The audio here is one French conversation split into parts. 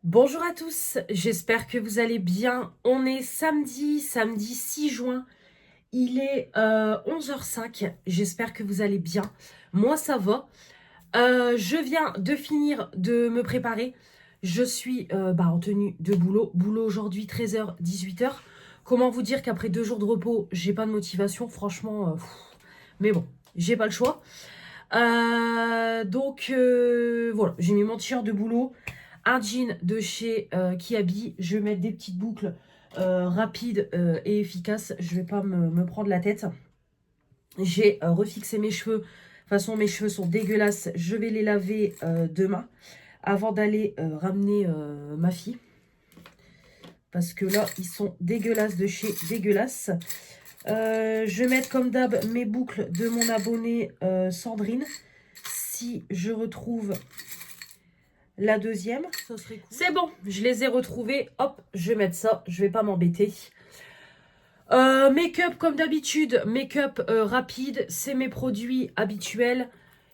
Bonjour à tous, j'espère que vous allez bien. On est samedi 6 juin. Il est 11h05. J'espère que vous allez bien. Moi, ça va. Je viens de finir de me préparer. Je suis en tenue de boulot. Boulot aujourd'hui 13h, 18h. Comment vous dire qu'après 2 jours de repos, j'ai pas de motivation, franchement. Mais bon, j'ai pas le choix. Voilà, j'ai mis mon t-shirt de boulot, un jean de chez Kiabi. Je vais mettre des petites boucles rapides et efficaces. Je vais pas me prendre la tête. J'ai refixé mes cheveux. De toute façon, mes cheveux sont dégueulasses. Je vais les laver demain avant d'aller ramener ma fille. Parce que là, ils sont dégueulasses de chez dégueulasses. Je vais mettre comme d'hab mes boucles de mon abonnée Sandrine. Si je retrouve la deuxième, ça serait cool. C'est bon, je les ai retrouvées. Hop, je vais mettre ça, je vais pas m'embêter. Make-up comme d'habitude, make-up rapide, c'est mes produits habituels.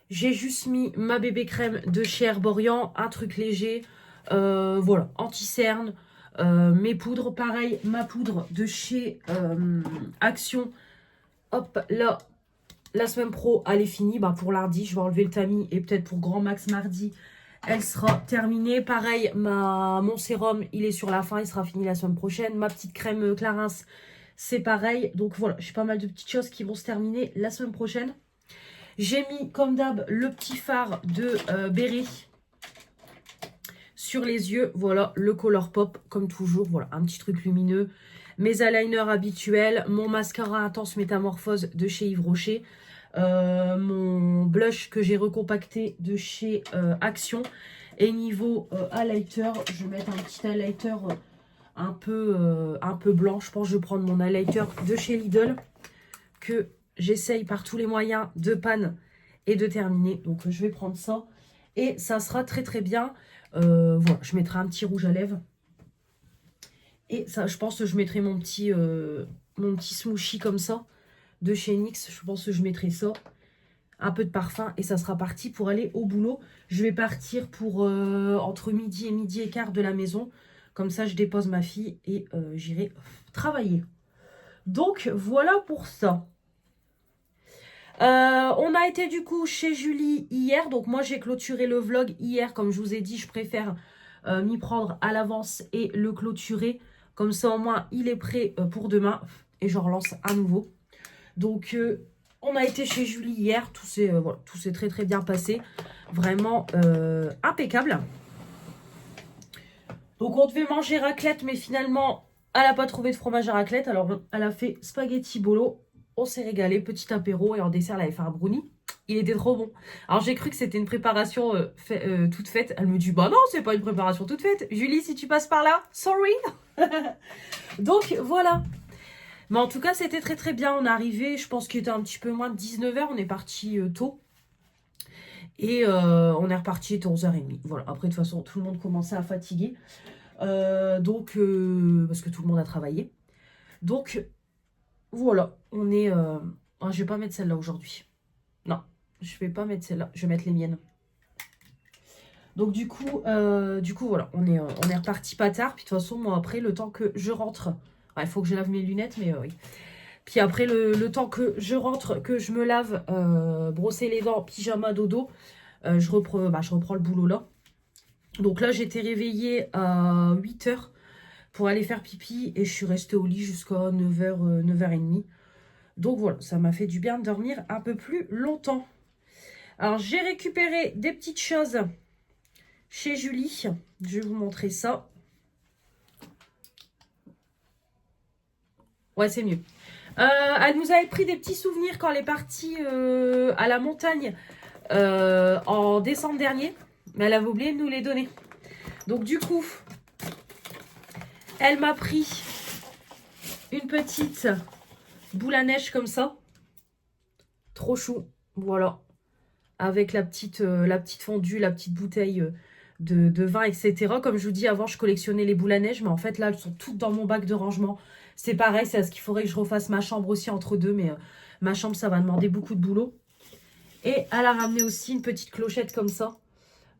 J'ai juste mis ma bébé crème de chez Herborian, un truc léger. Voilà, anti-cerne. Mes poudres, pareil, ma poudre de chez Action. Hop, là, la semaine pro, elle est finie. Bah, pour lundi, je vais enlever le tamis et peut-être pour grand max mardi, elle sera terminée. Pareil, mon sérum, il est sur la fin, il sera fini la semaine prochaine. Ma petite crème Clarins, c'est pareil. Donc voilà, j'ai pas mal de petites choses qui vont se terminer la semaine prochaine. J'ai mis, comme d'hab, le petit fard de Berry sur les yeux. Voilà, le Color Pop, comme toujours. Voilà, un petit truc lumineux. Mes eyeliners habituels. Mon mascara Intense Métamorphose de chez Yves Rocher. Mon blush que j'ai recompacté de chez Action. Et niveau highlighter, je vais mettre un petit highlighter un peu blanc. Je pense que je vais prendre mon highlighter de chez Lidl que j'essaye par tous les moyens de panne et de terminer. Donc je vais prendre ça et ça sera très très bien. Voilà, je mettrai un petit rouge à lèvres. Et ça, je pense que je mettrai mon petit smoothie comme ça de chez NYX. Je pense que je mettrai ça. Un peu de parfum et ça sera parti pour aller au boulot. Je vais partir pour entre midi et midi et quart de la maison. Comme ça, je dépose ma fille et j'irai travailler. Donc, voilà pour ça. On a été du coup chez Julie hier. Donc, moi, j'ai clôturé le vlog hier. Comme je vous ai dit, je préfère m'y prendre à l'avance et le clôturer. Comme ça, au moins, il est prêt pour demain. Et je relance à nouveau. Donc, on a été chez Julie hier. Tout s'est très très bien passé. Vraiment impeccable. Donc, on devait manger raclette. Mais finalement, elle n'a pas trouvé de fromage à raclette. Alors, elle a fait spaghetti bolo. On s'est régalé. Petit apéro. Et en dessert, elle avait fait un brownie. Il était trop bon. Alors, j'ai cru que c'était une préparation toute faite. Elle me dit, bah non, c'est pas une préparation toute faite. Julie, si tu passes par là, sorry. Donc, voilà. Mais en tout cas, c'était très très bien. On est arrivé, je pense qu'il était un petit peu moins de 19h. On est parti tôt. Et on est reparti à 11h30. Voilà. Après, de toute façon, tout le monde commençait à fatiguer. Parce que tout le monde a travaillé. Donc, voilà. On est... je vais pas mettre celle-là aujourd'hui. Non, je vais pas mettre celle-là. Je vais mettre les miennes. Donc, du coup, voilà. On est reparti pas tard. Puis, de toute façon, moi, après, le temps que je rentre... Il faut que je lave mes lunettes, mais oui. Puis après, le temps que je rentre, que je me lave, brosser les dents, pyjama, dodo, je reprends le boulot là. Donc là, j'étais réveillée à 8h pour aller faire pipi et je suis restée au lit jusqu'à 9h, 9h30. Donc voilà, ça m'a fait du bien de dormir un peu plus longtemps. Alors, j'ai récupéré des petites choses chez Julie. Je vais vous montrer ça. Ouais, c'est mieux. Elle nous avait pris des petits souvenirs quand elle est partie à la montagne en décembre dernier. Mais elle avait oublié de nous les donner. Donc du coup, elle m'a pris une petite boule à neige comme ça. Trop chou. Voilà. Avec la petite fondue, la petite bouteille de vin, etc. Comme je vous dis, avant, je collectionnais les boules à neige. Mais en fait, là, elles sont toutes dans mon bac de rangement. C'est pareil, c'est à ce qu'il faudrait que je refasse ma chambre aussi entre deux. Mais ma chambre, ça va demander beaucoup de boulot. Et elle a ramené aussi une petite clochette comme ça.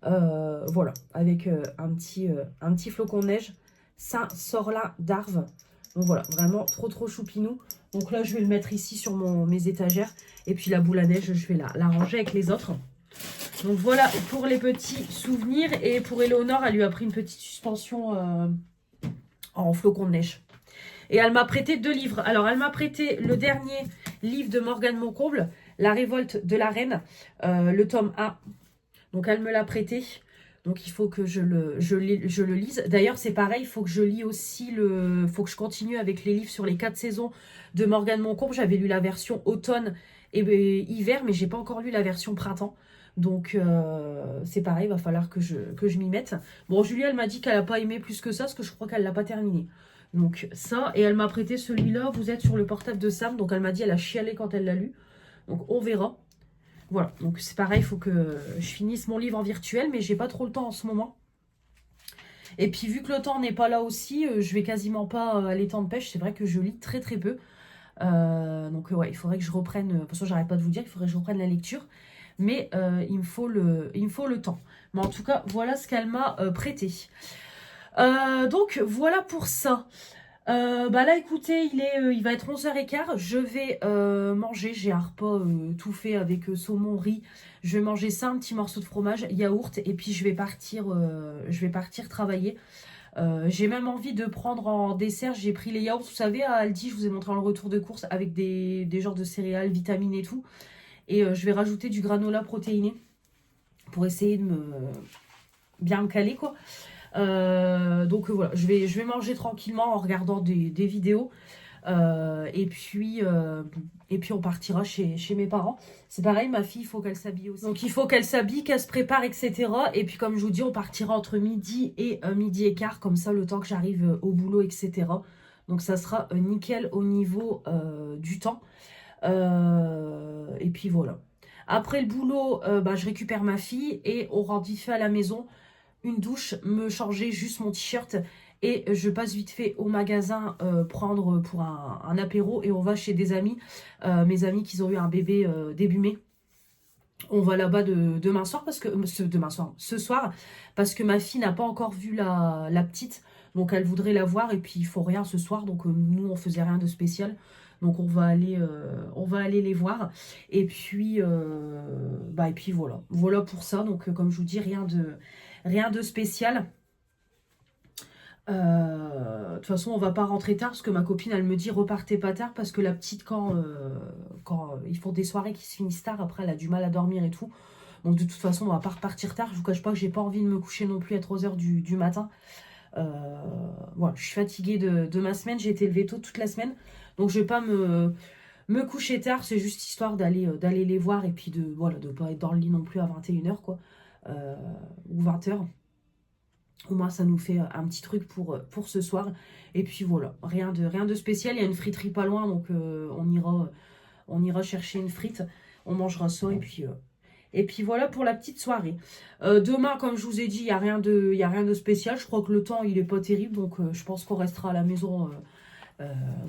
Voilà, avec un petit flocon de neige. Saint-Sorlin d'Arves. Donc voilà, vraiment trop choupinou. Donc là, je vais le mettre ici sur mes étagères. Et puis la boule à neige, je vais la ranger avec les autres. Donc voilà pour les petits souvenirs. Et pour Éléonore, elle lui a pris une petite suspension en flocon de neige. Et elle m'a prêté 2 livres. Alors, elle m'a prêté le dernier livre de Morgane Moncomble, La révolte de la reine, le tome 1. Donc, elle me l'a prêté. Donc, il faut que je le lise. D'ailleurs, c'est pareil, il faut que je lis aussi il faut que je continue avec les livres sur les 4 saisons de Morgane Moncomble. J'avais lu la version automne et hiver, mais j'ai pas encore lu la version printemps. Donc, c'est pareil, il va falloir que je m'y mette. Bon, Julie, elle m'a dit qu'elle n'a pas aimé plus que ça, parce que je crois qu'elle l'a pas terminé. Donc, ça, et elle m'a prêté celui-là. Vous êtes sur le portable de Sam. Donc, elle m'a dit, elle a chialé quand elle l'a lu. Donc, on verra. Voilà, donc c'est pareil, il faut que je finisse mon livre en virtuel, mais j'ai pas trop le temps en ce moment. Et puis vu que le temps n'est pas là aussi, je vais quasiment pas aller temps de pêche. C'est vrai que je lis très peu. Donc ouais, il faudrait que je reprenne, de toute façon j'arrête pas de vous dire, il faudrait que je reprenne la lecture. Mais il me faut le temps. Mais en tout cas, voilà ce qu'elle m'a prêté. Donc voilà pour ça. Bah là écoutez, il va être 11h15, je vais manger, j'ai un repas tout fait avec saumon, riz, je vais manger ça, un petit morceau de fromage, yaourt, et puis je vais partir travailler. J'ai même envie de prendre en dessert, j'ai pris les yaourts, vous savez, à Aldi, je vous ai montré en retour de course, avec des genres de céréales, vitamines et tout, et je vais rajouter du granola protéiné, pour essayer de bien me caler quoi. Donc voilà, je vais manger tranquillement en regardant des vidéos. Et puis on partira chez mes parents. C'est pareil, ma fille, il faut qu'elle s'habille aussi. Donc il faut qu'elle s'habille, qu'elle se prépare, etc. Et puis comme je vous dis, on partira entre midi et midi et quart, comme ça le temps que j'arrive au boulot, etc. Donc ça sera nickel au niveau du temps. Et puis voilà. Après le boulot, bah, je récupère ma fille et on rentre vite fait à la maison. Une douche, me changer juste mon t-shirt et je passe vite fait au magasin prendre pour un apéro et on va chez des amis, mes amis qui ont eu un bébé début mai. On va là-bas demain soir parce que ce soir parce que ma fille n'a pas encore vu la petite, donc elle voudrait la voir et puis il faut rien ce soir, donc nous on faisait rien de spécial. Donc on va aller les voir et puis voilà pour ça. Donc comme je vous dis, rien de spécial. De toute façon, on va pas rentrer tard parce que ma copine, elle me dit repartez pas tard parce que la petite, quand ils font des soirées qui se finissent tard, après, elle a du mal à dormir et tout. Donc, de toute façon, on va pas repartir tard. Je vous cache pas que j'ai pas envie de me coucher non plus à 3h du matin. Voilà, je suis fatiguée de ma semaine. J'ai été levée tôt toute la semaine. Donc, je vais pas me coucher tard. C'est juste histoire d'aller les voir et puis de pas être dans le lit non plus à 21h, quoi. Ou 20h. Au moins, ça nous fait un petit truc pour ce soir. Et puis voilà, rien de spécial. Il y a une friterie pas loin, donc on ira chercher une frite. On mangera ça et puis voilà pour la petite soirée. Demain, comme je vous ai dit, il y a rien de spécial. Je crois que le temps, il est pas terrible, donc je pense qu'on restera à la maison.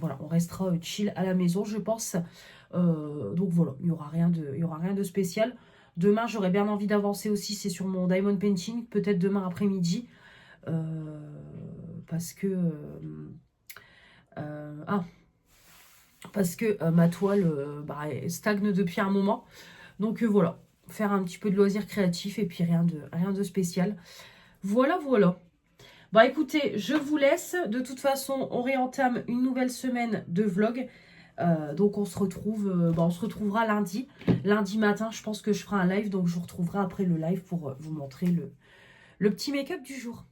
Voilà, on restera chill à la maison, je pense. Donc voilà, il y aura rien de spécial. Demain, j'aurais bien envie d'avancer aussi, c'est sur mon diamond painting, peut-être demain après-midi. Parce que ma toile elle stagne depuis un moment. Donc voilà, faire un petit peu de loisirs créatifs et puis rien de spécial. Voilà. Bah écoutez, je vous laisse. De toute façon, on réentame une nouvelle semaine de vlog. Donc on se retrouvera lundi. Lundi matin, je pense que je ferai un live. Donc je vous retrouverai après le live pour vous montrer le petit make-up du jour.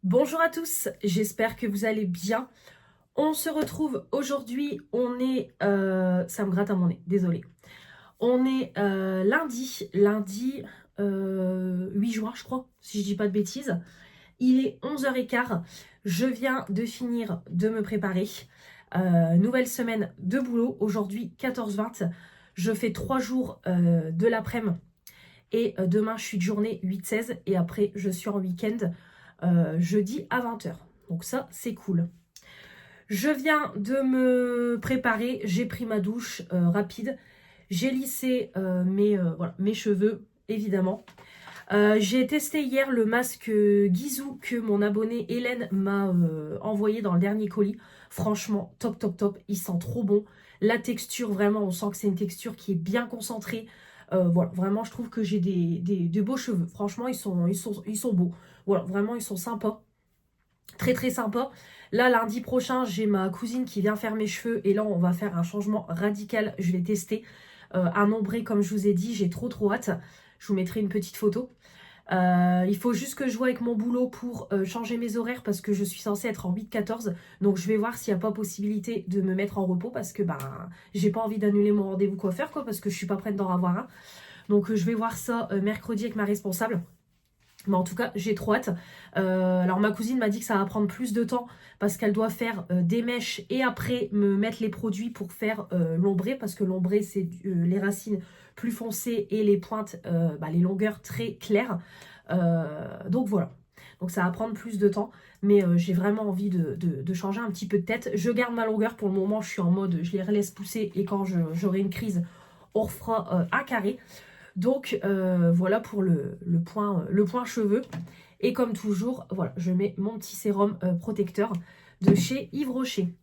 Bonjour à tous, j'espère que vous allez bien. On se retrouve aujourd'hui, ça me gratte à mon nez, désolé. On est lundi 8 juin je crois, si je dis pas de bêtises. Il est 11h15, je viens de finir de me préparer. Nouvelle semaine de boulot, aujourd'hui 14-20. Je fais 3 jours de l'après-midi et demain je suis de journée 8-16 et après je suis en week-end jeudi à 20h. Donc ça, c'est cool. Je viens de me préparer, j'ai pris ma douche rapide, j'ai lissé voilà, mes cheveux, évidemment. J'ai testé hier le masque Guizou que mon abonnée Hélène m'a envoyé dans le dernier colis. Franchement, top, top, top. Il sent trop bon. La texture, vraiment, on sent que c'est une texture qui est bien concentrée. Voilà, vraiment, je trouve que j'ai de beaux cheveux. Franchement, ils sont beaux. Voilà, vraiment, ils sont sympas. Très, très sympa. Là, lundi prochain, j'ai ma cousine qui vient faire mes cheveux. Et là, on va faire un changement radical. Je vais tester un ombré, comme je vous ai dit. J'ai trop, trop hâte. Je vous mettrai une petite photo. Il faut juste que je vois avec mon boulot pour changer mes horaires parce que je suis censée être en 8-14. Donc je vais voir s'il n'y a pas possibilité de me mettre en repos parce que j'ai pas envie d'annuler mon rendez-vous coiffeur parce que je suis pas prête d'en avoir un. Donc je vais voir ça mercredi avec ma responsable. Mais en tout cas, j'ai trop hâte. Alors ma cousine m'a dit que ça va prendre plus de temps parce qu'elle doit faire des mèches et après me mettre les produits pour faire l'ombré parce que l'ombré c'est les racines plus foncées et les pointes, les longueurs très claires. Donc voilà. Donc ça va prendre plus de temps, mais j'ai vraiment envie de changer un petit peu de tête. Je garde ma longueur pour le moment, je suis en mode je les laisse pousser et quand j'aurai une crise, on refera un carré. Donc voilà pour le point cheveux. Et comme toujours, voilà, je mets mon petit sérum protecteur de chez Yves Rocher.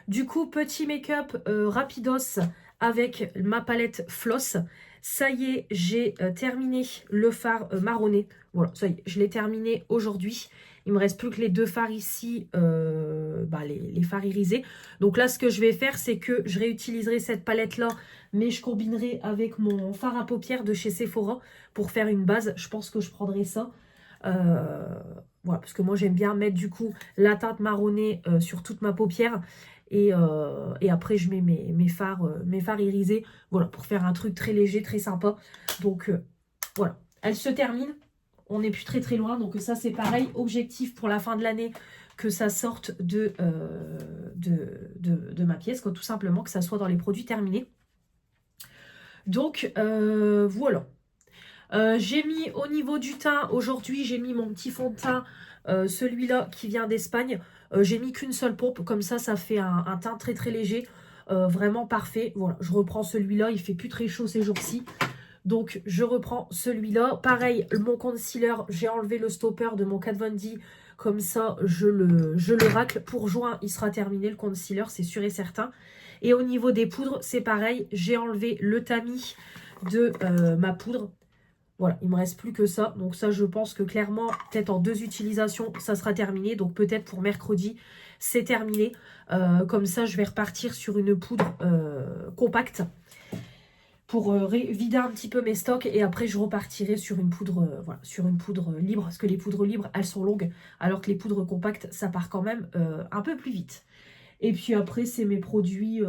Du coup, petit make-up rapidos avec ma palette Floss. Ça y est, j'ai terminé le fard marronné. Voilà, ça y est, je l'ai terminé aujourd'hui. Il me reste plus que les deux fards ici, les fards irisés. Donc là, ce que je vais faire, c'est que je réutiliserai cette palette-là, mais je combinerai avec mon fard à paupières de chez Sephora pour faire une base. Je pense que je prendrai ça. Voilà, parce que moi, j'aime bien mettre du coup la teinte marronnée sur toute ma paupière. Et après, je mets mes fards irisés, voilà, pour faire un truc très léger, très sympa. Donc, voilà, elle se termine. On n'est plus très très loin, donc ça c'est pareil. Objectif pour la fin de l'année, que ça sorte de ma pièce, quoi, tout simplement, que ça soit dans les produits terminés. Donc, voilà. J'ai mis au niveau du teint, aujourd'hui j'ai mis mon petit fond de teint, celui-là qui vient d'Espagne. J'ai mis qu'une seule pompe, comme ça fait un teint très très léger, vraiment parfait. Voilà, je reprends celui-là, il fait plus très chaud ces jours-ci. Donc je reprends celui-là. Pareil, mon concealer, j'ai enlevé le stopper de mon Kat Von D. Comme ça, je le racle. Pour juin, il sera terminé le concealer, c'est sûr et certain. Et au niveau des poudres, c'est pareil. J'ai enlevé le tamis de ma poudre. Voilà, il ne me reste plus que ça. Donc ça, je pense que clairement, peut-être en 2 utilisations, ça sera terminé. Donc peut-être pour mercredi, c'est terminé. Comme ça, je vais repartir sur une poudre compacte pour vider un petit peu mes stocks. Et après, je repartirai sur une poudre, sur une poudre libre. Parce que les poudres libres, elles sont longues. Alors que les poudres compactes, ça part quand même un peu plus vite. Et puis après, c'est mes produits,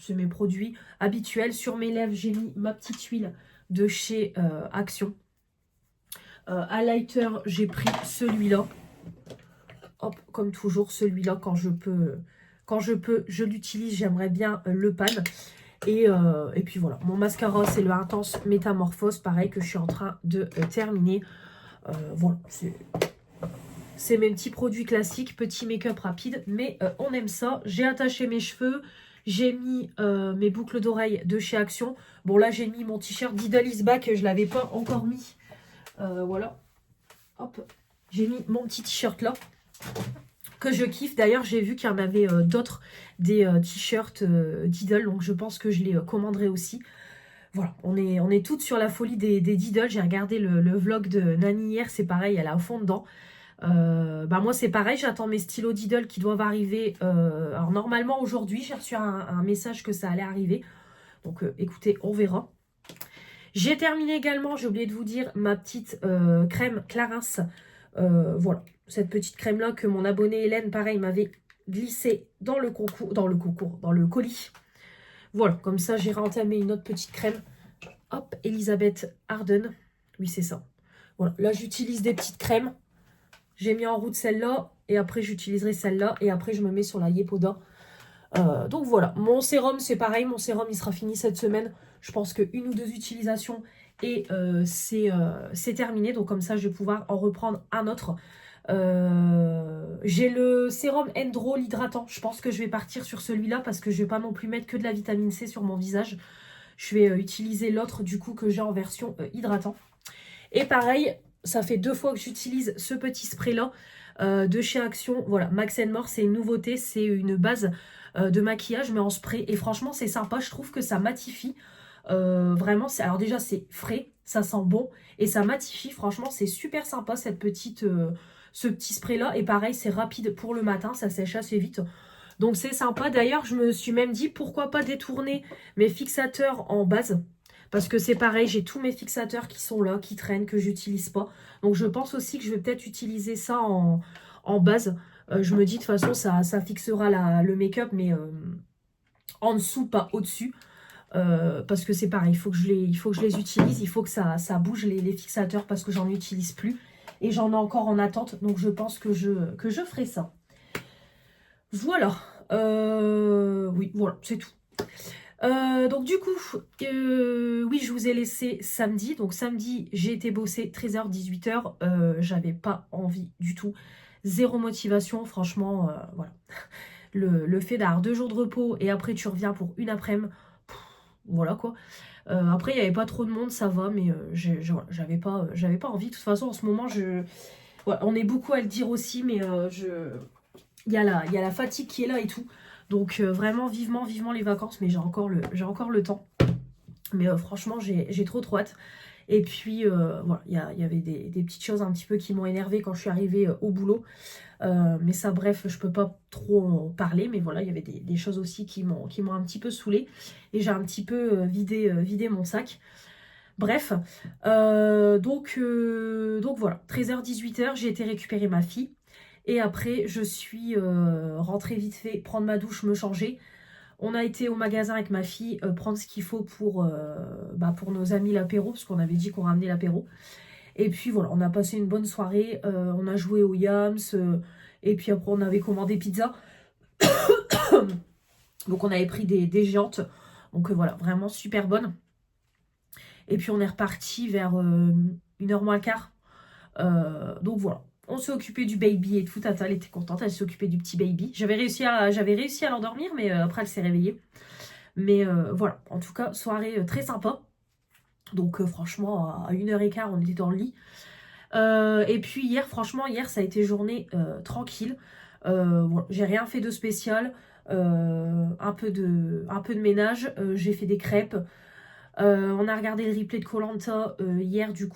c'est mes produits habituels. Sur mes lèvres, j'ai mis ma petite huile de chez Action. Highlighter, j'ai pris celui-là. Hop, comme toujours, celui-là, quand je peux, je l'utilise. J'aimerais bien le pan. Et puis voilà, mon mascara, c'est le Intense Métamorphose, pareil, que je suis en train de terminer. Voilà, c'est mes petits produits classiques, petit make-up rapide, mais on aime ça. J'ai attaché mes cheveux, j'ai mis mes boucles d'oreilles de chez Action. Bon, là, j'ai mis mon t-shirt Diddle is Back, je ne l'avais pas encore mis. Voilà, hop, j'ai mis mon petit t-shirt là, que je kiffe. D'ailleurs, j'ai vu qu'il y en avait d'autres, des t-shirts Diddle, donc je pense que je les commanderai aussi. Voilà, on est toutes sur la folie des Diddle. J'ai regardé le vlog de Nani hier, c'est pareil, elle est à fond dedans. Moi c'est pareil, j'attends mes stylos Diddle qui doivent arriver. Alors normalement aujourd'hui, j'ai reçu un message que ça allait arriver. Donc écoutez, on verra. J'ai terminé également, j'ai oublié de vous dire, ma petite crème Clarins. Voilà, cette petite crème là que mon abonnée Hélène, pareil, m'avait glissée dans le colis. Voilà, comme ça j'ai rentamé une autre petite crème. Hop, Elisabeth Arden. Oui, c'est ça. Voilà, là j'utilise des petites crèmes. J'ai mis en route celle-là et après j'utiliserai celle-là et après je me mets sur la Yepoda. Donc voilà, mon sérum c'est pareil, mon sérum il sera fini cette semaine. Je pense qu'une ou 2 utilisations et c'est terminé. Donc comme ça je vais pouvoir en reprendre un autre. J'ai le sérum Endro, l'hydratant. Je pense que je vais partir sur celui-là parce que je vais pas non plus mettre que de la vitamine C sur mon visage. Je vais utiliser l'autre du coup que j'ai en version hydratant. Et pareil, ça fait 2 fois que j'utilise ce petit spray-là de chez Action. Voilà, Max More, c'est une nouveauté. C'est une base de maquillage mais en spray. Et franchement, c'est sympa. Je trouve que ça matifie. Vraiment, alors déjà, c'est frais. Ça sent bon. Et ça matifie. Franchement, c'est super sympa ce petit spray-là. Et pareil, c'est rapide pour le matin. Ça sèche assez vite. Donc c'est sympa. D'ailleurs, je me suis même dit pourquoi pas détourner mes fixateurs en base. Parce que c'est pareil, j'ai tous mes fixateurs qui sont là, qui traînent, que j'utilise pas. Donc je pense aussi que je vais peut-être utiliser ça en base. Je me dis de toute façon, ça fixera le make-up, mais en dessous, pas au-dessus. Parce que c'est pareil, il faut que je les utilise. Il faut que ça bouge les fixateurs parce que j'en utilise plus. Et j'en ai encore en attente. Donc je pense que je ferai ça. Voilà. Oui, voilà, c'est tout. Donc du coup, oui, je vous ai laissé samedi. Donc samedi, j'ai été bosser 13h, 18h. J'avais pas envie du tout. Zéro motivation, franchement, voilà. Le fait d'avoir 2 jours de repos et après tu reviens pour une après-midi, voilà quoi. Après, il n'y avait pas trop de monde, ça va, mais voilà, j'avais pas envie. De toute façon, en ce moment, voilà, on est beaucoup à le dire aussi, mais il y a la fatigue qui est là et tout. Donc vraiment vivement les vacances, mais j'ai encore le temps. Mais franchement, j'ai trop hâte. Et puis voilà, il y avait des petites choses un petit peu qui m'ont énervée quand je suis arrivée au boulot. Mais ça, bref, je peux pas trop en parler. Mais voilà, il y avait des choses aussi qui m'ont un petit peu saoulée. Et j'ai un petit peu vidé mon sac. Bref, donc voilà, 13h, 18h, j'ai été récupérer ma fille. Et après, je suis rentrée vite fait, prendre ma douche, me changer. On a été au magasin avec ma fille, prendre ce qu'il faut pour nos amis l'apéro, parce qu'on avait dit qu'on ramenait l'apéro. Et puis voilà, on a passé une bonne soirée, on a joué au Yams, et puis après on avait commandé pizza. Donc on avait pris des géantes, donc voilà, vraiment super bonne. Et puis on est reparti vers 1h moins le quart. Donc voilà. On s'est occupé du baby et tout. Tata, elle était contente. Elle s'est occupée du petit baby. J'avais réussi à l'endormir, mais après, elle s'est réveillée. Mais voilà. En tout cas, soirée très sympa. Donc, franchement, à 1h15, on était dans le lit. Et puis, hier, ça a été journée tranquille. Voilà. J'ai rien fait de spécial. Un peu de ménage. J'ai fait des crêpes. On a regardé le replay de koh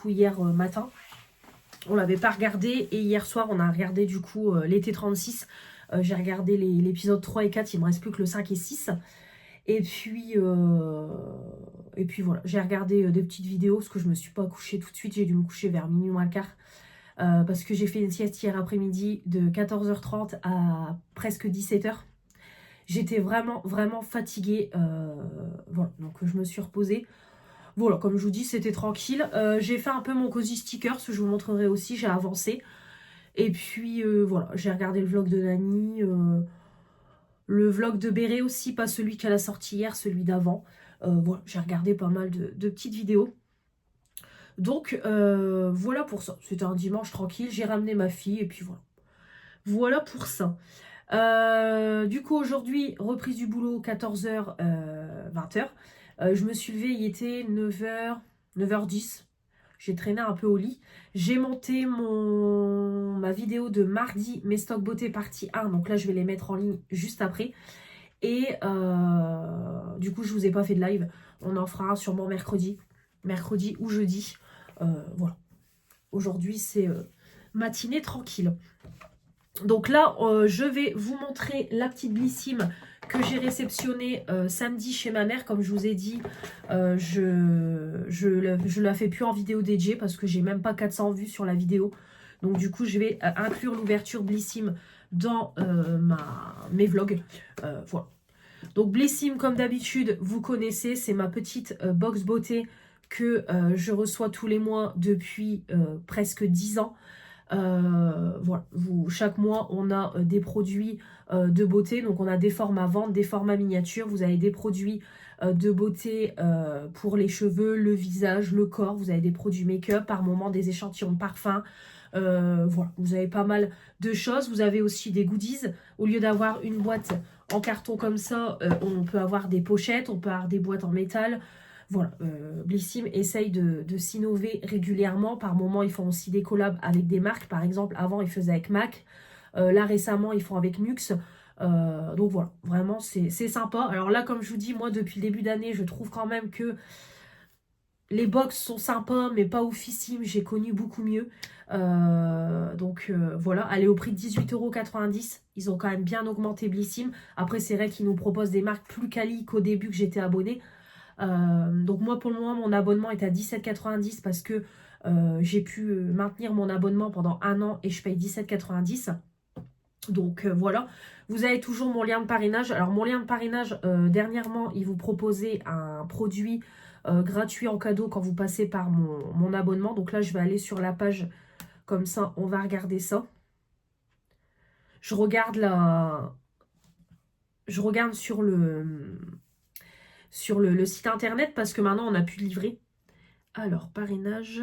hier matin. On l'avait pas regardé et hier soir on a regardé du coup l'été 36. J'ai regardé l'épisode 3 et 4, il me reste plus que le 5 et 6. Et puis voilà, j'ai regardé des petites vidéos parce que je me suis pas couchée tout de suite, j'ai dû me coucher vers minuit moins le quart. Parce que j'ai fait une sieste hier après-midi de 14h30 à presque 17h. J'étais vraiment fatiguée. Voilà, donc je me suis reposée. Voilà, comme je vous dis, c'était tranquille. J'ai fait un peu mon cozy stickers, je vous montrerai aussi, j'ai avancé. Et puis voilà, j'ai regardé le vlog de Nani, le vlog de Béré aussi, pas celui qu'elle a sorti hier, celui d'avant. Voilà, j'ai regardé pas mal de petites vidéos. Donc voilà pour ça, c'était un dimanche tranquille, j'ai ramené ma fille et puis voilà. Voilà pour ça. Du coup aujourd'hui, reprise du boulot, 14h, 20h. Je me suis levée, il était 9h, 9h10. J'ai traîné un peu au lit. J'ai monté ma vidéo de mardi, mes stocks beauté partie 1. Donc là, je vais les mettre en ligne juste après. Et du coup, je vous ai pas fait de live. On en fera un sûrement mercredi ou jeudi. Voilà. Aujourd'hui, c'est matinée tranquille. Donc là, je vais vous montrer la petite Blissim que j'ai réceptionnée samedi chez ma mère. Comme je vous ai dit, je la fais plus en vidéo DJ parce que j'ai même pas 400 vues sur la vidéo. Donc du coup, je vais inclure l'ouverture Blissim dans mes vlogs. Voilà. Donc Blissim, comme d'habitude, vous connaissez, c'est ma petite box beauté que je reçois tous les mois depuis presque 10 ans. Voilà, chaque mois on a des produits de beauté, donc on a des formats vente, des formats miniatures, vous avez des produits de beauté pour les cheveux, le visage, le corps. Vous avez des produits make-up, par moment des échantillons de parfum. Voilà, vous avez pas mal de choses. Vous avez aussi des goodies. Au lieu d'avoir une boîte en carton comme ça, on peut avoir des pochettes, on peut avoir des boîtes en métal. Voilà, Blissim essaye de s'innover régulièrement. Par moment, ils font aussi des collabs avec des marques. Par exemple, avant, ils faisaient avec MAC. Là, récemment, ils font avec Nux. Donc voilà, vraiment, c'est sympa. Alors là, comme je vous dis, moi, depuis le début d'année, je trouve quand même que les box sont sympas, mais pas oufissimes. J'ai connu beaucoup mieux. Voilà, elle est au prix de 18,90 €. Ils ont quand même bien augmenté Blissim. Après, c'est vrai qu'ils nous proposent des marques plus quali qu'au début que j'étais abonnée. Donc moi, pour le moment, mon abonnement est à 17,90 € parce que j'ai pu maintenir mon abonnement pendant 1 an et je paye 17,90 €. Donc voilà, vous avez toujours mon lien de parrainage. Alors mon lien de parrainage, dernièrement, il vous proposait un produit gratuit en cadeau quand vous passez par mon abonnement. Donc là, je vais aller sur la page, comme ça, on va regarder ça. Je regarde sur le site internet parce que maintenant, on a pu livrer. Alors, parrainage...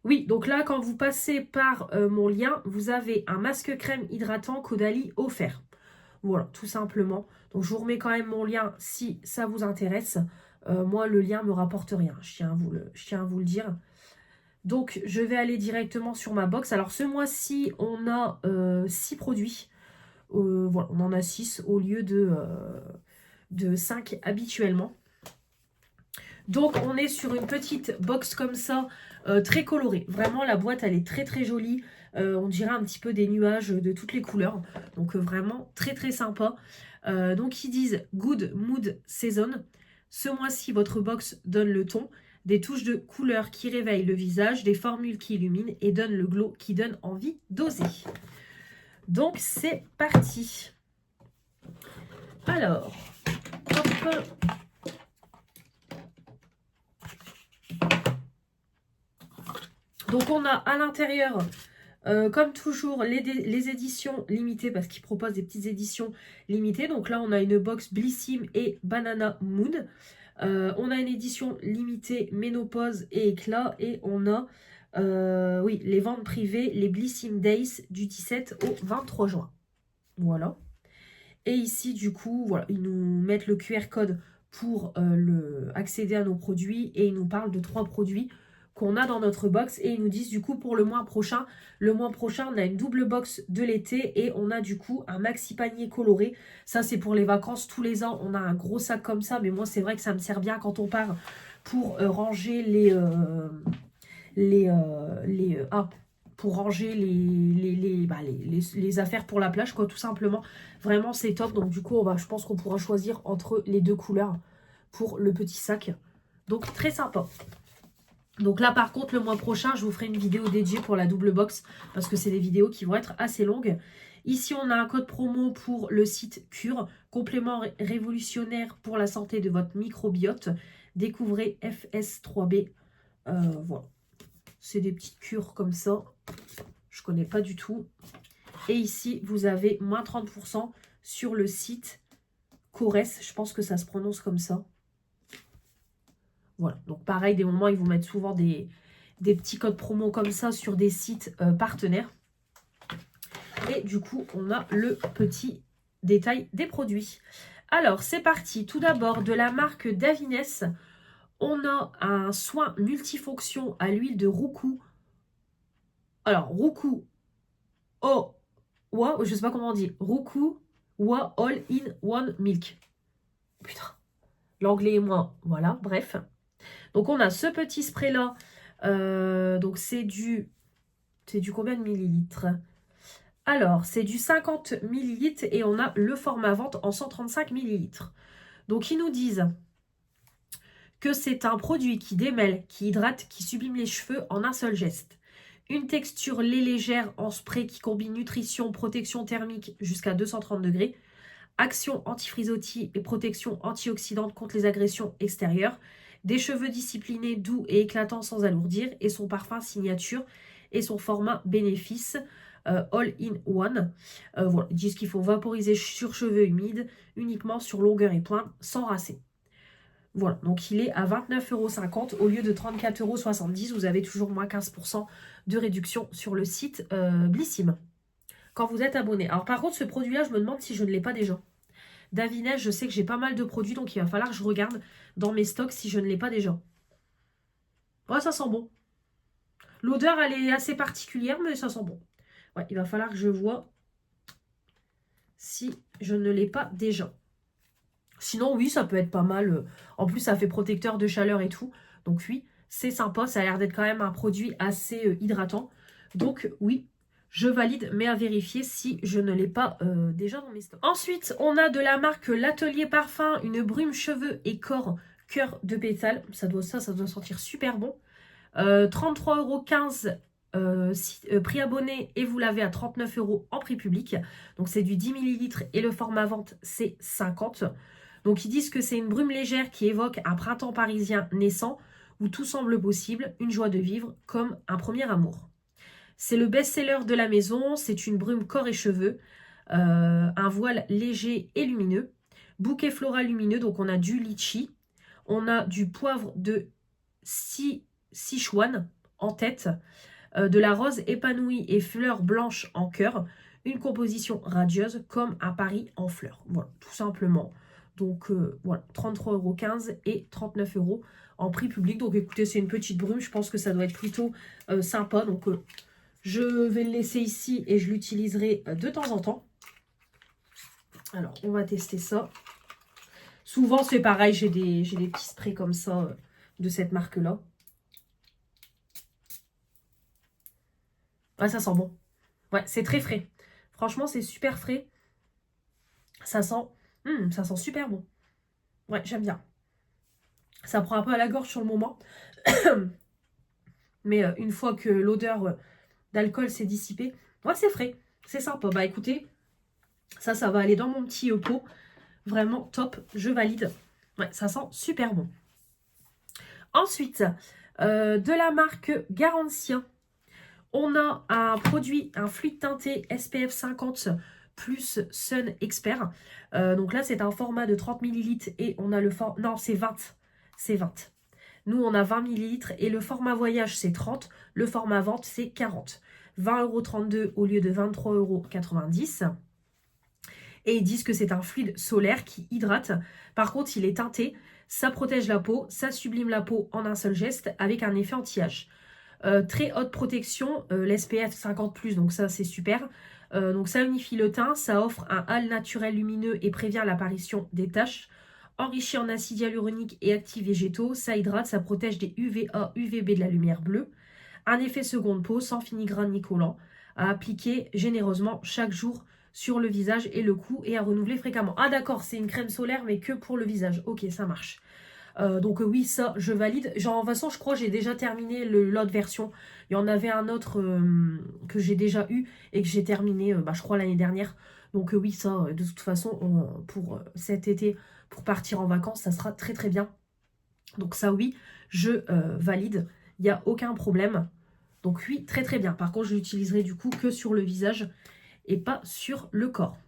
Oui, donc là, quand vous passez par mon lien, vous avez un masque crème hydratant Caudalie offert. Voilà, tout simplement. Donc, je vous remets quand même mon lien si ça vous intéresse. Moi, le lien ne me rapporte rien, je tiens à vous le dire. Donc, je vais aller directement sur ma box. Alors, ce mois-ci, on a 6 produits. Voilà, on en a 6 au lieu de 5 habituellement. Donc, on est sur une petite box comme ça, très colorée. Vraiment, la boîte, elle est très, très jolie. On dirait un petit peu des nuages de toutes les couleurs. Donc, vraiment, très, très sympa. Donc, ils disent « Good Mood Season ». Ce mois-ci, votre box donne le ton. Des touches de couleur qui réveillent le visage, des formules qui illuminent et donnent le glow qui donne envie d'oser. Donc, c'est parti. Alors, hop. Donc, on a à l'intérieur, comme toujours, les éditions limitées, parce qu'ils proposent des petites éditions limitées. Donc là, on a une box Blissim et Banana Mood. On a une édition limitée Ménopause et Éclat. Et on a, oui, les ventes privées, les Blissim Days du 17 au 23 juin. Voilà. Et ici, du coup, voilà, ils nous mettent le QR code pour accéder à nos produits. Et ils nous parlent de 3 produits qu'on a dans notre box. Et ils nous disent, du coup, pour le mois prochain, on a une double box de l'été. Et on a, du coup, un maxi panier coloré. Ça, c'est pour les vacances. Tous les ans, on a un gros sac comme ça. Mais moi, c'est vrai que ça me sert bien quand on part pour ranger pour ranger les affaires pour la plage, quoi, tout simplement. Vraiment, c'est top. Donc, du coup, je pense qu'on pourra choisir entre les 2 couleurs pour le petit sac. Donc, très sympa. Donc là, par contre, le mois prochain, je vous ferai une vidéo dédiée pour la double box parce que c'est des vidéos qui vont être assez longues. Ici, on a un code promo pour le site Cure, complément révolutionnaire pour la santé de votre microbiote. Découvrez FS3B. Voilà. C'est des petites cures comme ça. Je ne connais pas du tout. Et ici, vous avez moins 30% sur le site Corès. Je pense que ça se prononce comme ça. Voilà. Donc pareil, des moments, ils vous mettent souvent des petits codes promo comme ça sur des sites partenaires. Et du coup, on a le petit détail des produits. Alors, c'est parti. Tout d'abord, de la marque Davines, on a un soin multifonction à l'huile de roucou. Alors, roucou, je sais pas comment on dit. Roucou, wa, all in one milk. Putain, l'anglais est moins. Voilà, bref. Donc, on a ce petit spray-là. Donc, c'est du combien de millilitres? Alors, c'est du 50 millilitres et on a le format vente en 135 millilitres. Donc, ils nous disent que c'est un produit qui démêle, qui hydrate, qui sublime les cheveux en un seul geste. Une texture lait légère en spray qui combine nutrition, protection thermique jusqu'à 230 degrés, action anti-frisottis et protection antioxydante contre les agressions extérieures, des cheveux disciplinés, doux et éclatants sans alourdir, et son parfum signature et son format bénéfice. All in One. Voilà, ils disent qu'il faut vaporiser sur cheveux humides, uniquement sur longueur et pointe, sans rincer. Voilà, donc il est à 29,50 € au lieu de 34,70 €. Vous avez toujours moins 15% de réduction sur le site Blissim quand vous êtes abonné. Alors par contre, ce produit-là, je me demande si je ne l'ai pas déjà. Davines, je sais que j'ai pas mal de produits, donc il va falloir que je regarde dans mes stocks si je ne l'ai pas déjà. Ouais, ça sent bon. L'odeur, elle est assez particulière, mais ça sent bon. Ouais, il va falloir que je vois si je ne l'ai pas déjà. Sinon, oui, ça peut être pas mal. En plus, ça fait protecteur de chaleur et tout. Donc oui, c'est sympa. Ça a l'air d'être quand même un produit assez hydratant. Donc oui, je valide, mais à vérifier si je ne l'ai pas déjà dans mes stocks. Ensuite, on a de la marque L'Atelier Parfum, une brume cheveux et corps cœur de pétale. Ça doit sentir super bon. 33,15 € prix abonné et vous l'avez à 39 € en prix public. Donc c'est du 10 ml et le format vente c'est 50. Donc ils disent que c'est une brume légère qui évoque un printemps parisien naissant où tout semble possible, une joie de vivre comme un premier amour. C'est le best-seller de la maison, c'est une brume corps et cheveux, un voile léger et lumineux, bouquet floral lumineux, donc on a du litchi, on a du poivre de Sichuan en tête, de la rose épanouie et fleurs blanches en cœur, une composition radieuse comme un Paris en fleurs. Voilà, tout simplement. Donc voilà, 33,15 € et 39 € en prix public. Donc écoutez, c'est une petite brume, je pense que ça doit être plutôt sympa. Donc je vais le laisser ici et je l'utiliserai de temps en temps. Alors, on va tester ça. Souvent, c'est pareil, j'ai des petits sprays comme ça de cette marque-là. Ah, ça sent bon. Ouais, c'est très frais. Franchement, c'est super frais. Ça sent super bon. Ouais, j'aime bien. Ça prend un peu à la gorge sur le moment. Mais une fois que l'odeur d'alcool s'est dissipée, ouais, c'est frais. C'est sympa. Bah écoutez, ça va aller dans mon petit pot. Vraiment top, je valide. Ouais, ça sent super bon. Ensuite, de la marque Garantia, on a un produit, un fluide teinté SPF 50 plus Sun Expert. Donc là, c'est un format de 30 ml et on a le format... Non, c'est 20. C'est 20. Nous, on a 20 ml et le format voyage, c'est 30. Le format vente, c'est 40. 20,32 € au lieu de 23,90 €. Et ils disent que c'est un fluide solaire qui hydrate. Par contre, il est teinté. Ça protège la peau, ça sublime la peau en un seul geste avec un effet anti-âge. Très haute protection, l'SPF 50+, donc ça c'est super. Donc ça unifie le teint, ça offre un halo naturel lumineux et prévient l'apparition des taches. Enrichi en acide hyaluronique et actifs végétaux, ça hydrate, ça protège des UVA, UVB de la lumière bleue. Un effet seconde peau sans finigrane ni collant, à appliquer généreusement chaque jour sur le visage et le cou et à renouveler fréquemment. Ah d'accord, c'est une crème solaire mais que pour le visage. Ok, ça marche. Donc oui, ça, je valide. Genre, de toute façon, je crois que j'ai déjà terminé l'autre version. Il y en avait un autre que j'ai déjà eu et que j'ai terminé, je crois, l'année dernière. Donc oui, ça, de toute façon, pour cet été, pour partir en vacances, ça sera très très bien. Donc ça, oui, je valide. Il n'y a aucun problème. Donc oui, très très bien. Par contre, je l'utiliserai du coup que sur le visage et pas sur le corps.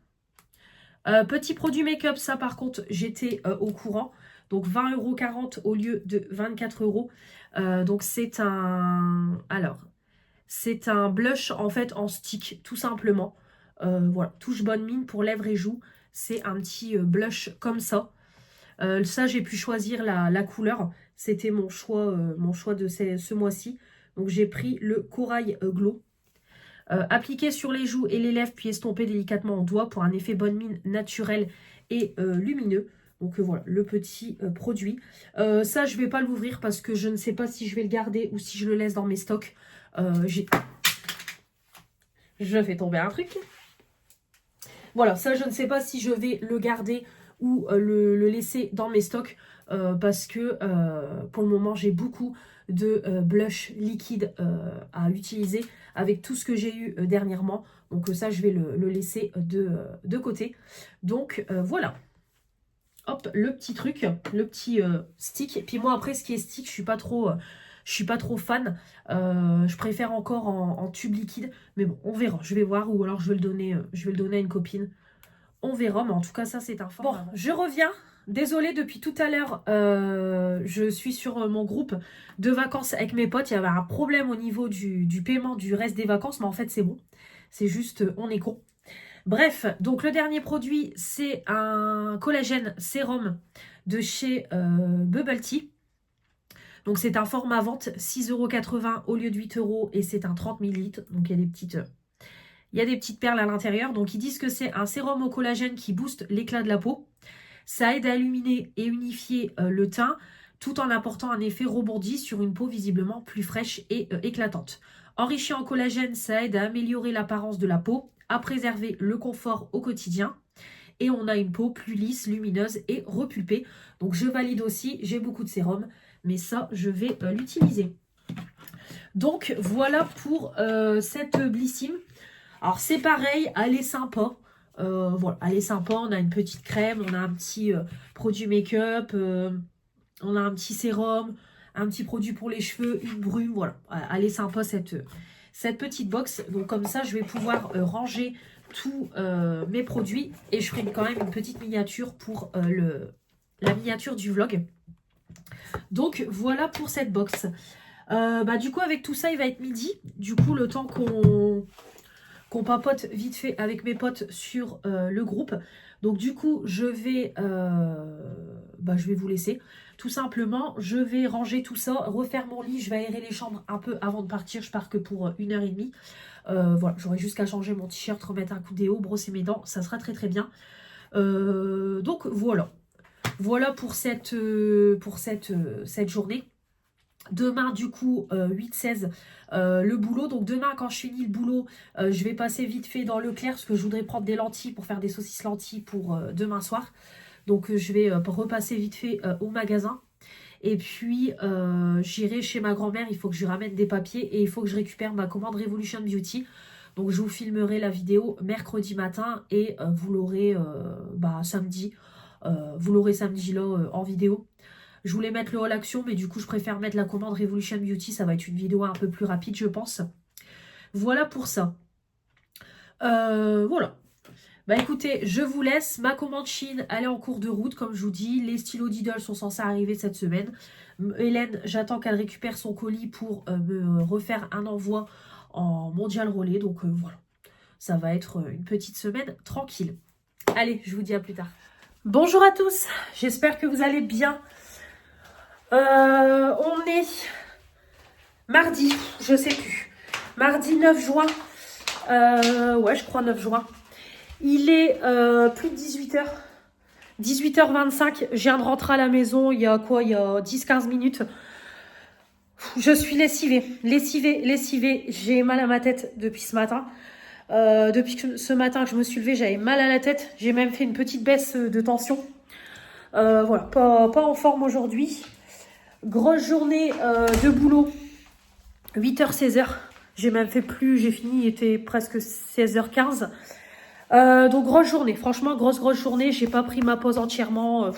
Petit produit make-up, ça par contre, j'étais au courant. Donc 20,40 € au lieu de 24 €. Donc c'est un... Alors, c'est un blush en fait en stick, tout simplement. Voilà, touche bonne mine pour lèvres et joues. C'est un petit blush comme ça. Ça, j'ai pu choisir la couleur. C'était mon choix de ce mois-ci. Donc j'ai pris le Corail Glow. Appliquer sur les joues et les lèvres, puis estomper délicatement en doigt pour un effet bonne mine naturel et lumineux. Donc voilà, le petit produit. Ça, je ne vais pas l'ouvrir parce que je ne sais pas si je vais le garder ou si je le laisse dans mes stocks. Je fais tomber un truc. Voilà, ça, je ne sais pas si je vais le garder ou le laisser dans mes stocks. Parce que pour le moment, j'ai beaucoup de blush liquide à utiliser avec tout ce que j'ai eu dernièrement. Donc ça, je vais le laisser de côté. Donc voilà. Hop, le petit truc, le petit stick. Et puis moi, après, ce qui est stick, je suis pas trop Je suis pas trop fan. Je préfère encore en tube liquide. Mais bon, on verra. Je vais voir. Ou alors je vais le donner à une copine. On verra. Mais en tout cas, ça, c'est un format. Bon, je reviens. Désolée, depuis tout à l'heure, je suis sur mon groupe de vacances avec mes potes. Il y avait un problème au niveau du paiement du reste des vacances. Mais en fait, c'est bon. C'est juste, on est con. Bref, donc le dernier produit, c'est un collagène sérum de chez Bubble Tea. Donc c'est un format vente, 6,80 € au lieu de 8 € et c'est un 30 ml. Donc il y a des petites perles à l'intérieur. Donc ils disent que c'est un sérum au collagène qui booste l'éclat de la peau. Ça aide à illuminer et unifier le teint tout en apportant un effet rebondi sur une peau visiblement plus fraîche et éclatante. Enrichi en collagène, ça aide à améliorer l'apparence de la peau, à préserver le confort au quotidien. Et on a une peau plus lisse, lumineuse et repulpée. Donc je valide aussi, j'ai beaucoup de sérum, mais ça, je vais l'utiliser. Donc voilà pour cette Blissim. Alors c'est pareil, elle est sympa. Voilà, elle est sympa. On a une petite crème, on a un petit produit make-up, on a un petit sérum, un petit produit pour les cheveux, une brume. Voilà, elle est sympa cette petite box. Donc comme ça, je vais pouvoir ranger tous mes produits et je ferai quand même une petite miniature pour la miniature du vlog. Donc voilà pour cette box. Du coup avec tout ça il va être midi. Du coup le temps qu'on papote vite fait avec mes potes sur le groupe. Donc du coup je vais vous laisser. Tout simplement je vais ranger tout ça, refaire mon lit. Je vais aérer les chambres un peu avant de partir. Je pars que pour 1h30. Voilà, j'aurai juste qu'à changer mon t-shirt, remettre un coup de déo, brosser mes dents. Ça sera très très bien. Donc voilà. Voilà pour cette journée. Demain, du coup, 8-16, le boulot. Donc demain, quand je finis le boulot, je vais passer vite fait dans Leclerc parce que je voudrais prendre des lentilles pour faire des saucisses lentilles pour demain soir. Donc je vais repasser vite fait au magasin. Et puis, j'irai chez ma grand-mère. Il faut que je lui ramène des papiers et il faut que je récupère ma commande Revolution Beauty. Donc je vous filmerai la vidéo mercredi matin et vous l'aurez samedi. Vous l'aurez samedi là en vidéo. Je voulais mettre le haul action, mais du coup, je préfère mettre la commande Revolution Beauty. Ça va être une vidéo un peu plus rapide, je pense. Voilà pour ça. Voilà. Bah écoutez, je vous laisse. Ma commande Chine, elle est en cours de route, comme je vous dis. Les stylos Lidl sont censés arriver cette semaine. Hélène, j'attends qu'elle récupère son colis pour me refaire un envoi en mondial relais. Donc voilà. Ça va être une petite semaine tranquille. Allez, je vous dis à plus tard. Bonjour à tous, j'espère que vous allez bien. On est mardi, je sais plus. Mardi 9 juin. Ouais, je crois 9 juin. Il est plus de 18h. 18h25. Je viens de rentrer à la maison il y a quoi? Il y a 10-15 minutes. Je suis lessivée. J'ai mal à ma tête depuis ce matin. Depuis ce matin que je me suis levée, j'avais mal à la tête. J'ai même fait une petite baisse de tension. Voilà, pas en forme aujourd'hui. Grosse journée de boulot. 8h, 16h. J'ai même fait plus, j'ai fini, il était presque 16h15. Donc grosse journée, franchement grosse journée. J'ai pas pris ma pause entièrement.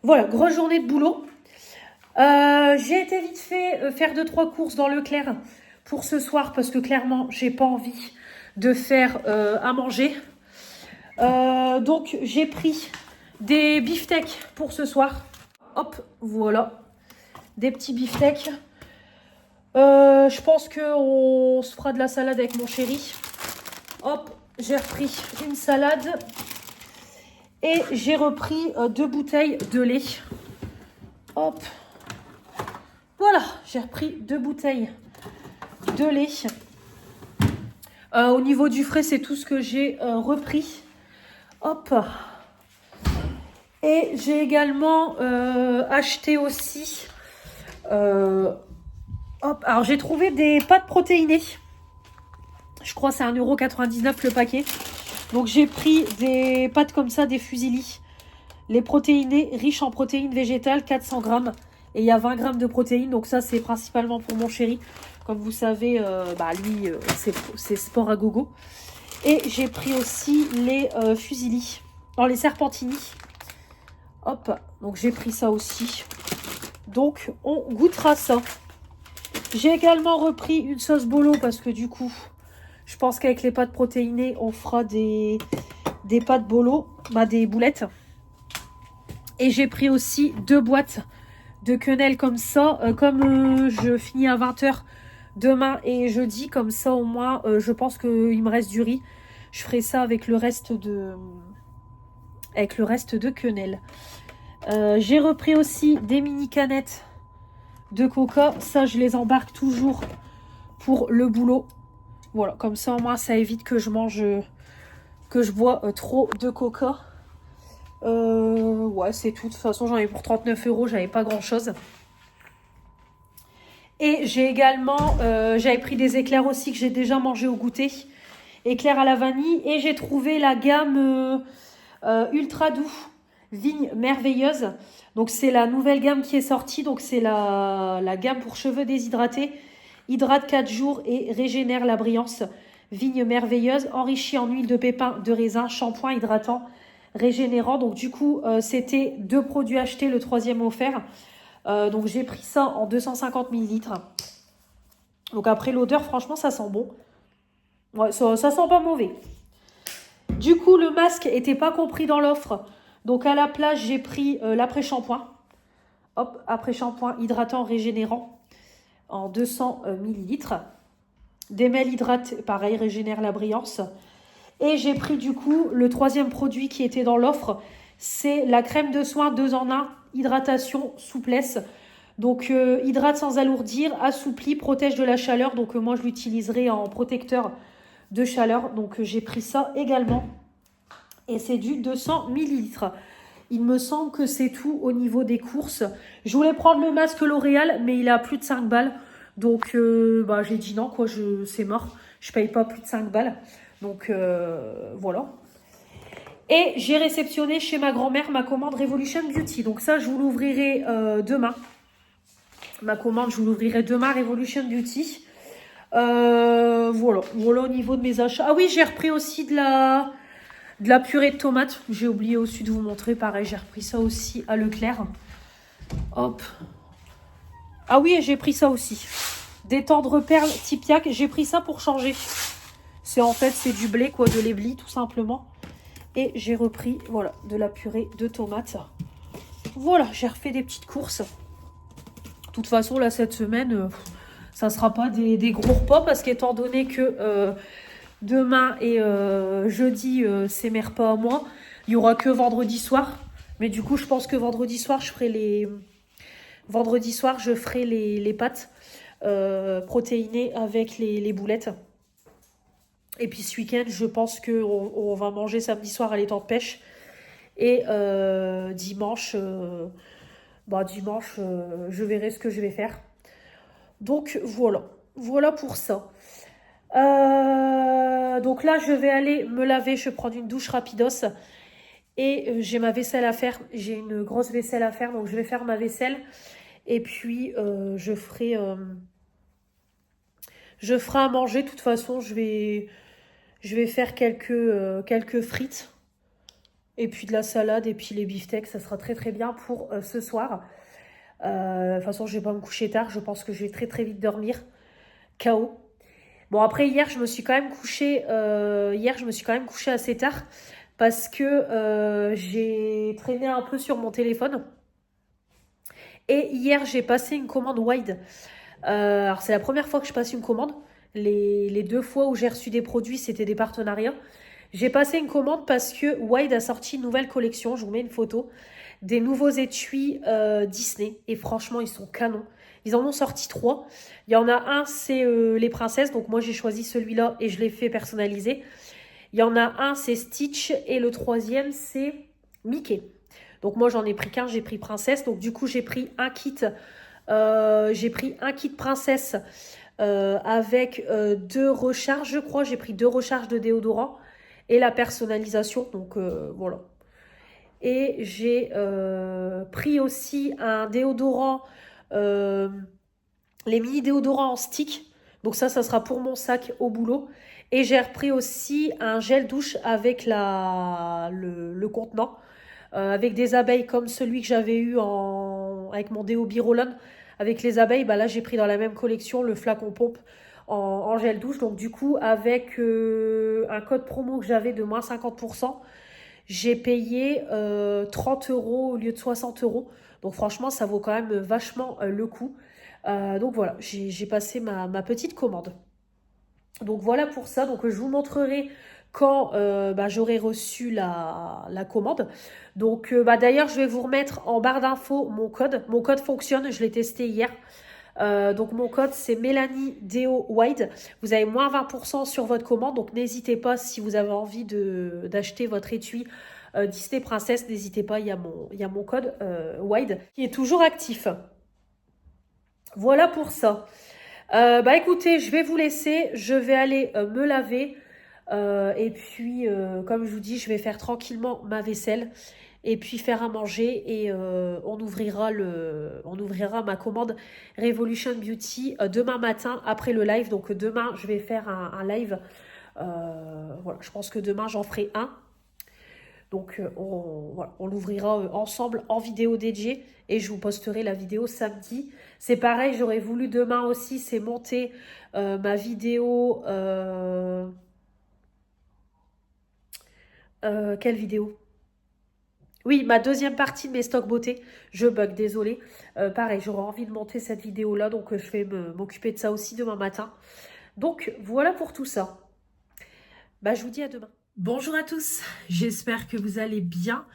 Voilà, grosse journée de boulot. J'ai été vite fait faire 2-3 courses dans Leclerc pour ce soir parce que clairement j'ai pas envie de faire à manger. Donc j'ai pris des beefsteaks pour ce soir. Hop, voilà, des petits beefsteaks. Je pense qu'on se fera de la salade avec mon chéri. Hop, j'ai repris une salade et j'ai repris 2 bouteilles de lait. Hop, voilà, j'ai repris 2 bouteilles de lait. Au niveau du frais, c'est tout ce que j'ai repris. Hop. Et j'ai également acheté aussi... hop. Alors, j'ai trouvé des pâtes protéinées. Je crois que c'est 1,99 € le paquet. Donc, j'ai pris des pâtes comme ça, des fusilli. Les protéinés, riches en protéines végétales, 400 grammes. Et il y a 20 grammes de protéines. Donc, ça, c'est principalement pour mon chéri. Comme vous savez, lui, c'est sport à gogo. Et j'ai pris aussi les fusilli. Alors, les serpentini. Hop, donc j'ai pris ça aussi. Donc, on goûtera ça. J'ai également repris une sauce bolo parce que du coup, je pense qu'avec les pâtes protéinées, on fera des pâtes bolo, bah des boulettes. Et j'ai pris aussi 2 boîtes de quenelles comme ça. Comme je finis à 20 h demain et jeudi, comme ça au moins, je pense qu'il me reste du riz. Je ferai ça avec le reste de quenelles. J'ai repris aussi des mini canettes de coca. Ça, je les embarque toujours pour le boulot. Voilà, comme ça, au moins, ça évite que je bois trop de coca. Ouais, c'est tout. De toute façon, j'en ai pour 39 €. J'avais pas grand-chose. Et j'ai également... j'avais pris des éclairs aussi que j'ai déjà mangé au goûter. Éclairs à la vanille. Et j'ai trouvé la gamme Ultra Doux. Vigne merveilleuse. Donc c'est la nouvelle gamme qui est sortie. Donc c'est la gamme pour cheveux déshydratés. Hydrate 4 jours et régénère la brillance. Vigne merveilleuse, enrichie en huile de pépins de raisin, shampoing hydratant, régénérant. Donc du coup, c'était 2 produits achetés, le 3e offert. Donc j'ai pris ça en 250 ml. Donc après l'odeur, franchement, ça sent bon. Ouais, ça sent pas mauvais. Du coup, le masque était pas compris dans l'offre. Donc à la place, j'ai pris l'après-shampoing. Hop, après-shampoing hydratant, régénérant en 200 ml. Demel hydrate, pareil, régénère la brillance. Et j'ai pris du coup le 3e produit qui était dans l'offre. C'est la crème de soin 2 en 1, hydratation, souplesse. Donc hydrate sans alourdir, assouplit, protège de la chaleur. Donc moi je l'utiliserai en protecteur de chaleur. Donc j'ai pris ça également. Et c'est du 200 ml. Il me semble que c'est tout au niveau des courses. Je voulais prendre le masque L'Oréal, mais il est à plus de 5 balles. Donc j'ai dit non, quoi, c'est mort. Je paye pas plus de 5 balles. Donc voilà. Et j'ai réceptionné chez ma grand-mère ma commande Revolution Beauty. Donc ça, je vous l'ouvrirai demain. Ma commande, je vous l'ouvrirai demain, Revolution Beauty. Voilà au niveau de mes achats. Ah oui, j'ai repris aussi de la purée de tomates. J'ai oublié aussi de vous montrer. Pareil, j'ai repris ça aussi à Leclerc. Hop. Ah oui, j'ai pris ça aussi. Des tendres perles Tipiac. J'ai pris ça pour changer. C'est du blé, quoi, de l'éblis, tout simplement. Et j'ai repris, voilà, de la purée de tomates. Voilà, j'ai refait des petites courses. De toute façon, là, cette semaine, ça ne sera pas des gros repas. Parce qu'étant donné que demain et jeudi, c'est mes repas à moi, il n'y aura que vendredi soir. Mais du coup, je pense que vendredi soir, je ferai les pâtes protéinées avec les boulettes. Et puis ce week-end, je pense qu'on va manger samedi soir à l'étang de pêche. Et dimanche, je verrai ce que je vais faire. Donc voilà. Voilà pour ça. Donc là, je vais aller me laver. Je vais prendre une douche rapidos. Et j'ai ma vaisselle à faire. J'ai une grosse vaisselle à faire. Donc je vais faire ma vaisselle. Et puis je ferai à manger. De toute façon, je vais faire quelques frites. Et puis de la salade et puis les beefsteaks, ça sera très très bien pour ce soir. De toute façon, je vais pas me coucher tard. Je pense que je vais très très vite dormir. KO. Bon, après, hier, je me suis quand même couchée assez tard. Parce que j'ai traîné un peu sur mon téléphone. Et hier, j'ai passé une commande Wide. Alors, c'est la première fois que je passe une commande. Les 2 fois où j'ai reçu des produits, c'était des partenariats. J'ai passé une commande parce que Wide a sorti une nouvelle collection. Je vous mets une photo. Des nouveaux étuis Disney. Et franchement, ils sont canons. Ils en ont sorti 3. Il y en a un, c'est les princesses. Donc moi, j'ai choisi celui-là et je l'ai fait personnaliser. Il y en a un, c'est Stitch. Et le 3e, c'est Mickey. Donc moi, j'en ai pris qu'un. J'ai pris princesse. Donc du coup, j'ai pris un kit. Princesse avec 2 recharges, je crois. J'ai pris 2 recharges de déodorant. Et la personnalisation, donc voilà. Et j'ai pris aussi un déodorant, les mini déodorants en stick. Donc ça sera pour mon sac au boulot. Et j'ai repris aussi un gel douche avec le contenant. Avec des abeilles comme celui que j'avais eu avec mon déo Birolone avec les abeilles. Bah là, j'ai pris dans la même collection le flacon pompe en gel douche. Donc du coup, avec un code promo que j'avais de moins 50%, j'ai payé 30 euros au lieu de 60 euros. Donc franchement, ça vaut quand même vachement le coup. Donc voilà, j'ai passé ma petite commande. Donc voilà pour ça. Donc je vous montrerai quand j'aurai reçu la commande. Donc d'ailleurs, je vais vous remettre en barre d'infos mon code. Mon code fonctionne, je l'ai testé hier. Donc mon code c'est Mélanie Deo Wide. Vous avez moins 20% sur votre commande. Donc n'hésitez pas si vous avez envie d'acheter votre étui Disney Princesse. N'hésitez pas, il y a mon code Wide qui est toujours actif. Voilà pour ça. Écoutez, je vais vous laisser. Je vais aller me laver. Et puis, comme je vous dis, je vais faire tranquillement ma vaisselle. Et puis faire à manger. Et on ouvrira ma commande Revolution Beauty demain matin après le live. Donc demain, je vais faire un live. Voilà, je pense que demain, j'en ferai un. Donc on l'ouvrira ensemble en vidéo dédiée et je vous posterai la vidéo samedi. C'est pareil, j'aurais voulu demain aussi, c'est monter ma vidéo. Quelle vidéo? Oui, ma deuxième partie de mes stocks beauté. Je bug, désolée. Pareil, j'aurais envie de monter cette vidéo-là, donc je vais m'occuper de ça aussi demain matin. Donc voilà pour tout ça. Je vous dis à demain. Bonjour à tous, j'espère que vous allez bien.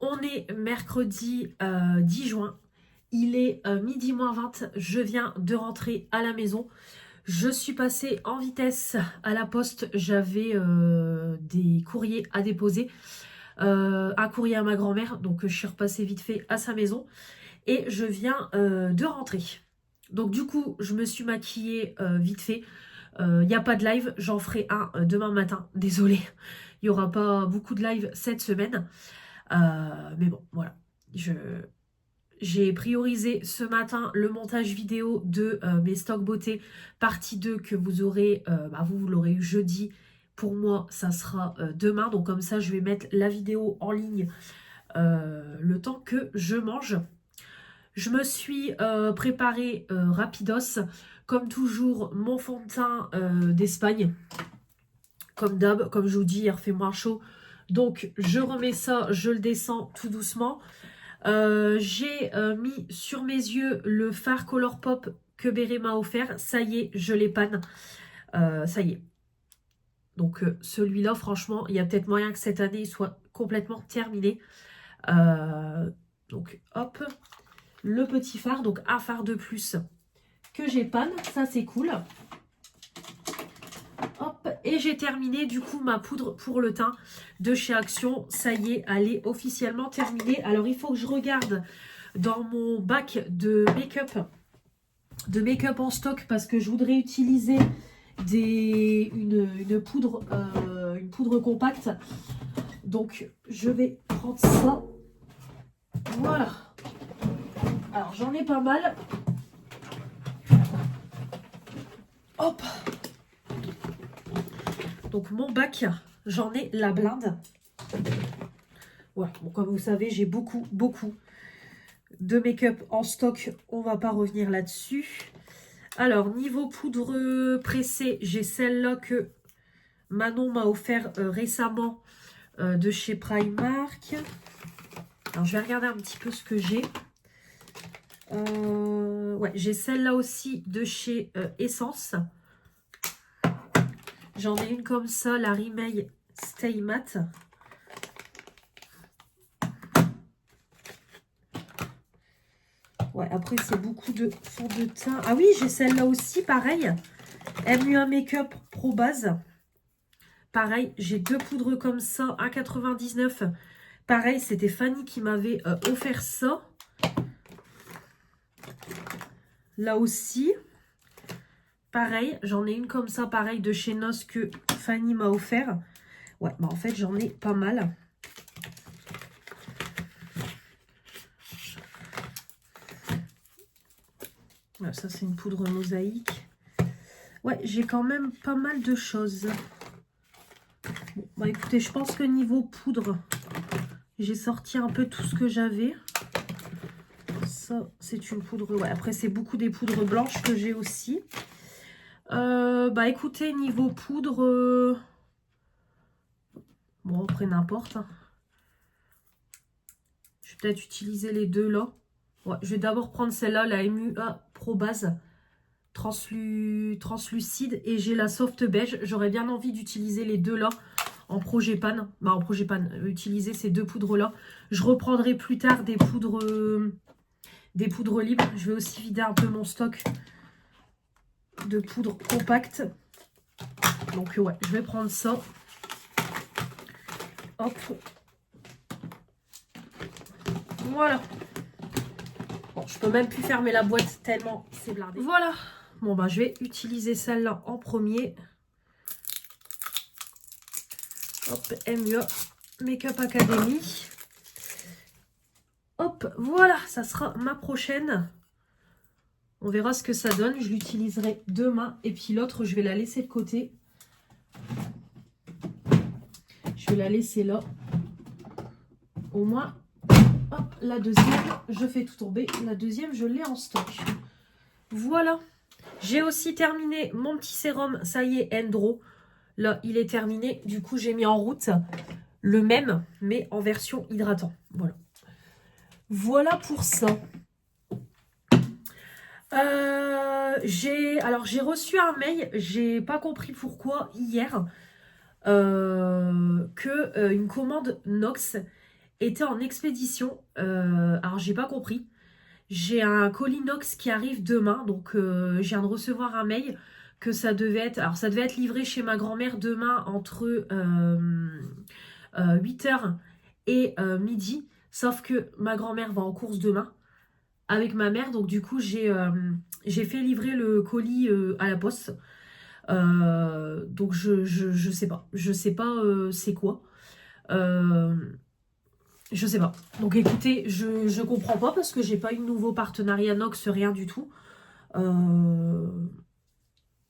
On est mercredi 10 juin, il est midi moins 20, je viens de rentrer à la maison. Je suis passée en vitesse à la poste, j'avais des courriers à déposer. Un courrier à ma grand-mère, donc je suis repassée vite fait à sa maison. Et je viens de rentrer. Donc du coup, je me suis maquillée vite fait. Il n'y a pas de live, j'en ferai un demain matin. Désolée, il n'y aura pas beaucoup de live cette semaine. Mais bon, voilà. J'ai priorisé ce matin le montage vidéo de mes stocks beauté partie 2 que vous aurez, vous l'aurez eu jeudi. Pour moi, ça sera demain. Donc comme ça, je vais mettre la vidéo en ligne le temps que je mange. Je me suis préparé rapidos. Comme toujours, mon fond de teint d'Espagne. Comme d'hab, comme je vous dis, il fait moins chaud. Donc, je remets ça, je le descends tout doucement. J'ai mis sur mes yeux le fard Colourpop que Béré m'a offert. Ça y est, je l'épanne. Ça y est. Donc, celui-là, franchement, il y a peut-être moyen que cette année, il soit complètement terminé. Donc, hop. Le petit fard, donc un fard de plus que j'épanne. Ça, c'est cool. Hop, et j'ai terminé du coup ma poudre pour le teint de chez Action. Ça y est, elle est officiellement terminée. Alors, il faut que je regarde dans mon bac de make-up en stock parce que je voudrais utiliser une poudre compacte. Donc, je vais prendre ça. Voilà. Alors, j'en ai pas mal. Hop. Donc, mon bac, j'en ai la blinde. Voilà. Bon, comme vous savez, j'ai beaucoup de make-up en stock. On va pas revenir là-dessus. Alors, niveau poudre pressée, j'ai celle-là que Manon m'a offert récemment de chez Primark. Alors, je vais regarder un petit peu ce que j'ai. Ouais, j'ai celle-là aussi de chez Essence. J'en ai une comme ça, la Rimmel Stay Matte. Ouais, après, c'est beaucoup de fond de teint. Ah oui, j'ai celle-là aussi, pareil. MUA Makeup Pro Base. Pareil, j'ai deux poudres comme ça, 1,99. Pareil, c'était Fanny qui m'avait offert ça. Là aussi. Pareil, j'en ai une comme ça, pareil, de chez NOS que Fanny m'a offert. Ouais, en fait, j'en ai pas mal. Voilà, ça, c'est une poudre mosaïque. Ouais, j'ai quand même pas mal de choses. Bon, écoutez, je pense que niveau poudre, j'ai sorti un peu tout ce que j'avais. Ça, ça, c'est une poudre... Ouais, après, c'est beaucoup des poudres blanches que j'ai aussi. Bah, écoutez, niveau poudre... Bon, après, n'importe. Hein. Je vais peut-être utiliser les deux, là. Ouais, je vais d'abord prendre celle-là, la MUA Pro Base translucide. Et j'ai la Soft Beige. J'aurais bien envie d'utiliser les deux, là. En Progépane, bah en Progépane, utiliser ces deux poudres-là. Je reprendrai plus tard des poudres libres. Je vais aussi vider un peu mon stock de poudre compacte. Donc ouais, je vais prendre ça. Hop. Voilà. Bon, je peux même plus fermer la boîte tellement c'est blindé. Voilà. Bon bah je vais utiliser celle-là en premier. Hop, MUA Makeup Academy. Hop, voilà, ça sera ma prochaine. On verra ce que ça donne. Je l'utiliserai demain. Et puis l'autre, je vais la laisser de côté. Je vais la laisser là. Au moins, hop, la deuxième, je fais tout tomber. La deuxième, je l'ai en stock. Voilà. J'ai aussi terminé mon petit sérum. Ça y est, Endro. Là, il est terminé. Du coup, j'ai mis en route le même, mais en version hydratant. Voilà. Voilà pour ça. J'ai reçu un mail, j'ai pas compris pourquoi, hier, une commande Nox était en expédition. Alors, j'ai pas compris. J'ai un colis Nox qui arrive demain, donc je viens de recevoir un mail que ça devait être... Alors, ça devait être livré chez ma grand-mère demain entre 8h et midi. Sauf que ma grand-mère va en course demain avec ma mère. Donc, du coup, j'ai fait livrer le colis à la poste. Donc, je sais pas. Je sais pas c'est quoi. Je sais pas. Donc, écoutez, je comprends pas parce que j'ai pas eu de nouveau partenariat Nox, rien du tout.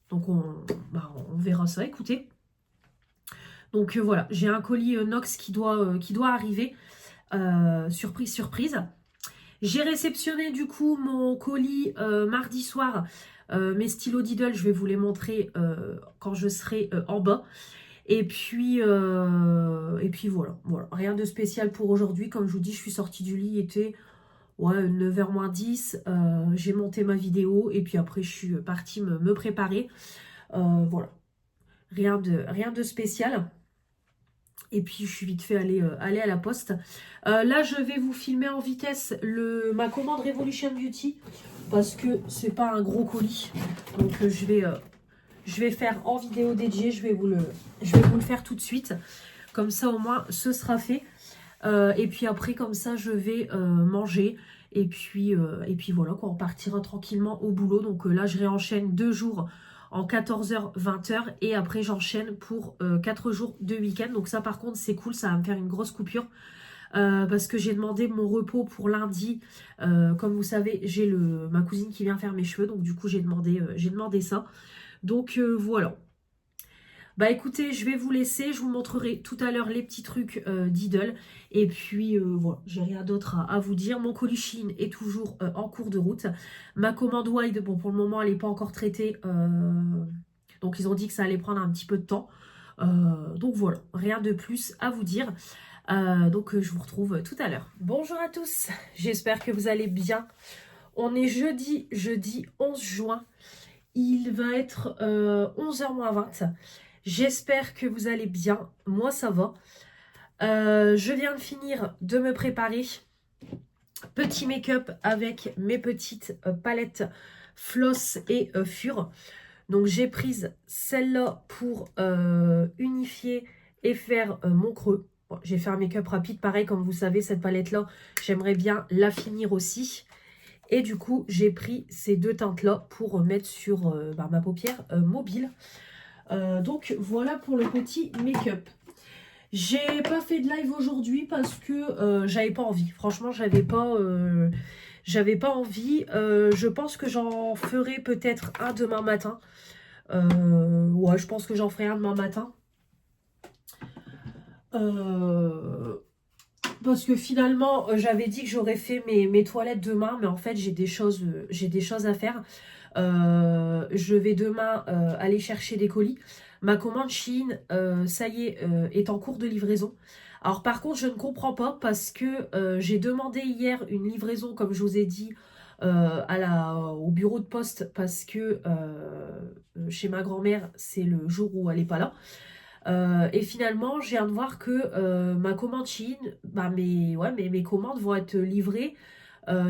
Donc, on verra ça. Écoutez. Donc, voilà. J'ai un colis Nox qui doit arriver. Surprise, surprise. J'ai réceptionné du coup mon colis mardi soir. Mes stylos Diddle, je vais vous les montrer quand je serai en bas. Et puis voilà, voilà. Rien de spécial pour aujourd'hui. Comme je vous dis, je suis sortie du lit, il était 9h moins 10. J'ai monté ma vidéo et puis après je suis partie me préparer. Voilà. Rien de spécial. Et puis, je suis vite fait aller à la poste. Là, je vais vous filmer en vitesse ma commande Revolution Beauty. Parce que c'est pas un gros colis. Donc, je vais faire en vidéo dédiée. Je vais vous le faire tout de suite. Comme ça, au moins, ce sera fait. Et puis après, comme ça, je vais manger. Et puis voilà, quoi, on partira tranquillement au boulot. Donc là, je réenchaîne 2 jours en 14h, 20h. Et après, j'enchaîne pour 4 jours de week-end. Donc ça, par contre, c'est cool. Ça va me faire une grosse coupure. Parce que j'ai demandé mon repos pour lundi. Comme vous savez, j'ai ma cousine qui vient faire mes cheveux. Donc du coup, j'ai demandé ça. Donc voilà. Bah écoutez, je vais vous laisser, je vous montrerai tout à l'heure les petits trucs Diddle. Et puis voilà, j'ai rien d'autre à vous dire. Mon colis Shein est toujours en cours de route. Ma commande Wide, bon pour le moment elle n'est pas encore traitée. Donc ils ont dit que ça allait prendre un petit peu de temps. Donc voilà, rien de plus à vous dire. Donc je vous retrouve tout à l'heure. Bonjour à tous, j'espère que vous allez bien. On est jeudi 11 juin. Il va être 11h moins 20. J'espère que vous allez bien. Moi, ça va. Je viens de finir de me préparer. Petit make-up avec mes petites palettes Floss et Fur. Donc, j'ai prise celle-là pour unifier et faire mon creux. Bon, j'ai fait un make-up rapide. Pareil, comme vous savez, cette palette-là, j'aimerais bien la finir aussi. Et du coup, j'ai pris ces deux teintes-là pour mettre sur ma paupière mobile. Donc voilà pour le petit make-up. J'ai pas fait de live aujourd'hui parce que j'avais pas envie. Franchement, j'avais pas envie. Je pense que j'en ferai peut-être un demain matin. Ouais, je pense que j'en ferai un demain matin. Parce que finalement, j'avais dit que j'aurais fait mes toilettes demain, mais en fait, j'ai des choses à faire. Je vais demain aller chercher des colis. Ma commande Shein, ça y est en cours de livraison. Alors par contre, je ne comprends pas parce que j'ai demandé hier une livraison, comme je vous ai dit, au bureau de poste parce que chez ma grand-mère, c'est le jour où elle n'est pas là. Et finalement, je viens de voir que ma commande Shein, bah mes commandes vont être livrées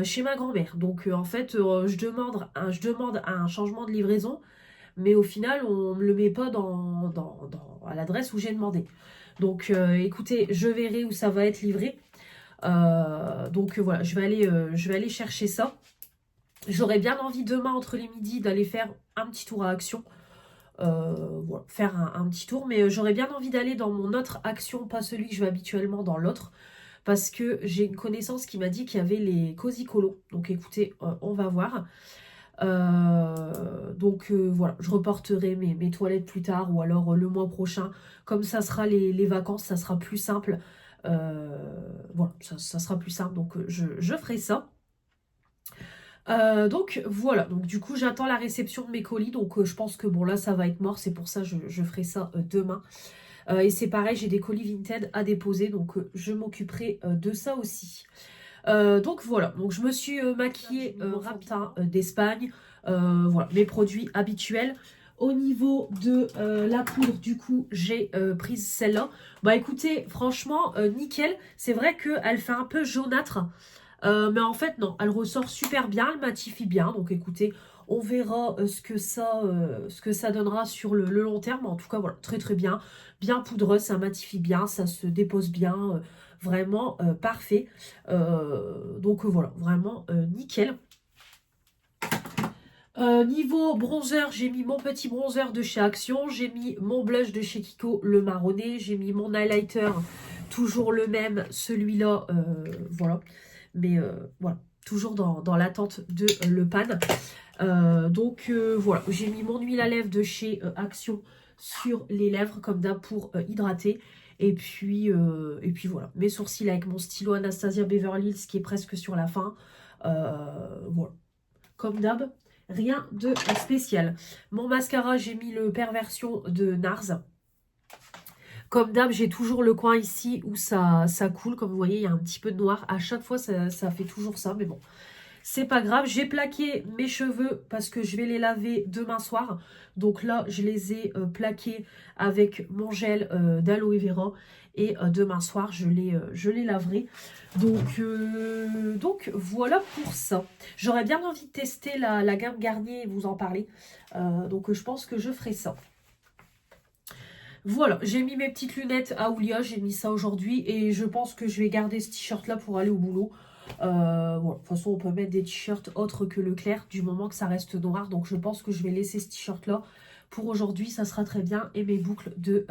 chez ma grand-mère. Donc en fait, je demande un changement de livraison, mais au final, on ne me le met pas à l'adresse où j'ai demandé. Donc écoutez, je verrai où ça va être livré. Donc voilà, je vais aller chercher ça. J'aurais bien envie demain, entre les midis, d'aller faire un petit tour à Action. Voilà, faire un petit tour. Mais j'aurais bien envie d'aller dans mon autre Action, pas celui que je vais habituellement, dans l'autre. Parce que j'ai une connaissance qui m'a dit qu'il y avait les Cozy Colo. Donc écoutez, on va voir. Voilà, je reporterai mes toilettes plus tard ou alors le mois prochain. Comme ça sera les vacances, ça sera plus simple. Voilà, ça sera plus simple. Donc je ferai ça. Donc voilà, donc du coup j'attends la réception de mes colis, donc je pense que bon là ça va être mort, c'est pour ça que je ferai ça demain. Et c'est pareil, j'ai des colis Vinted à déposer, donc je m'occuperai de ça aussi. Donc voilà, donc je me suis maquillée Raptin d'Espagne, voilà, mes produits habituels. Au niveau de la poudre, du coup, j'ai prise celle-là. Bah écoutez, franchement, nickel. C'est vrai qu'elle fait un peu jaunâtre. Mais en fait, non, elle ressort super bien, elle matifie bien. Donc écoutez, on verra ce que ça donnera sur le long terme. En tout cas, voilà, très très bien. Bien poudreux, ça matifie bien, ça se dépose bien. Vraiment parfait. Donc voilà, vraiment nickel. Niveau bronzer, j'ai mis mon petit bronzer de chez Action. J'ai mis mon blush de chez Kiko, le marronné. J'ai mis mon highlighter, toujours le même, celui-là. Voilà. Mais voilà, toujours dans l'attente de le pan. Voilà, j'ai mis mon huile à lèvres de chez Action sur les lèvres, comme d'hab, pour hydrater. Et puis voilà, mes sourcils avec mon stylo Anastasia Beverly Hills qui est presque sur la fin. Voilà, comme d'hab, rien de spécial. Mon mascara, j'ai mis le Perversion de NARS. Comme d'hab, j'ai toujours le coin ici où ça coule. Comme vous voyez, il y a un petit peu de noir. À chaque fois, ça fait toujours ça. Mais bon, c'est pas grave. J'ai plaqué mes cheveux parce que je vais les laver demain soir. Donc là, je les ai plaqués avec mon gel d'aloe vera. Et demain soir, je les laverai. Donc voilà pour ça. J'aurais bien envie de tester la gamme Garnier et vous en parler. Donc je pense que je ferai ça. Voilà, j'ai mis mes petites lunettes à Oulia, j'ai mis ça aujourd'hui et je pense que je vais garder ce t-shirt là pour aller au boulot. Voilà, de toute façon on peut mettre des t-shirts autres que le clair du moment que ça reste noir, donc je pense que je vais laisser ce t-shirt là pour aujourd'hui, ça sera très bien, et mes boucles de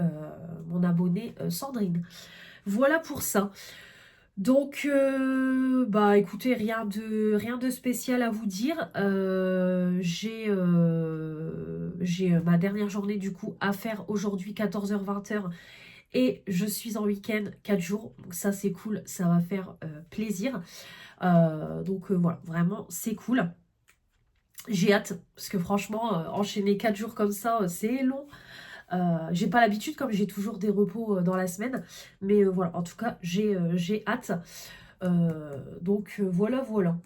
mon abonnée Sandrine. Voilà pour ça. Donc, bah écoutez, rien de spécial à vous dire. J'ai ma dernière journée du coup à faire aujourd'hui, 14h-20h. Et je suis en week-end 4 jours. Donc ça c'est cool, ça va faire plaisir. Voilà, vraiment c'est cool. J'ai hâte, parce que franchement, enchaîner 4 jours comme ça, c'est long. J'ai pas l'habitude comme j'ai toujours des repos dans la semaine. Mais voilà, en tout cas, j'ai hâte. Voilà.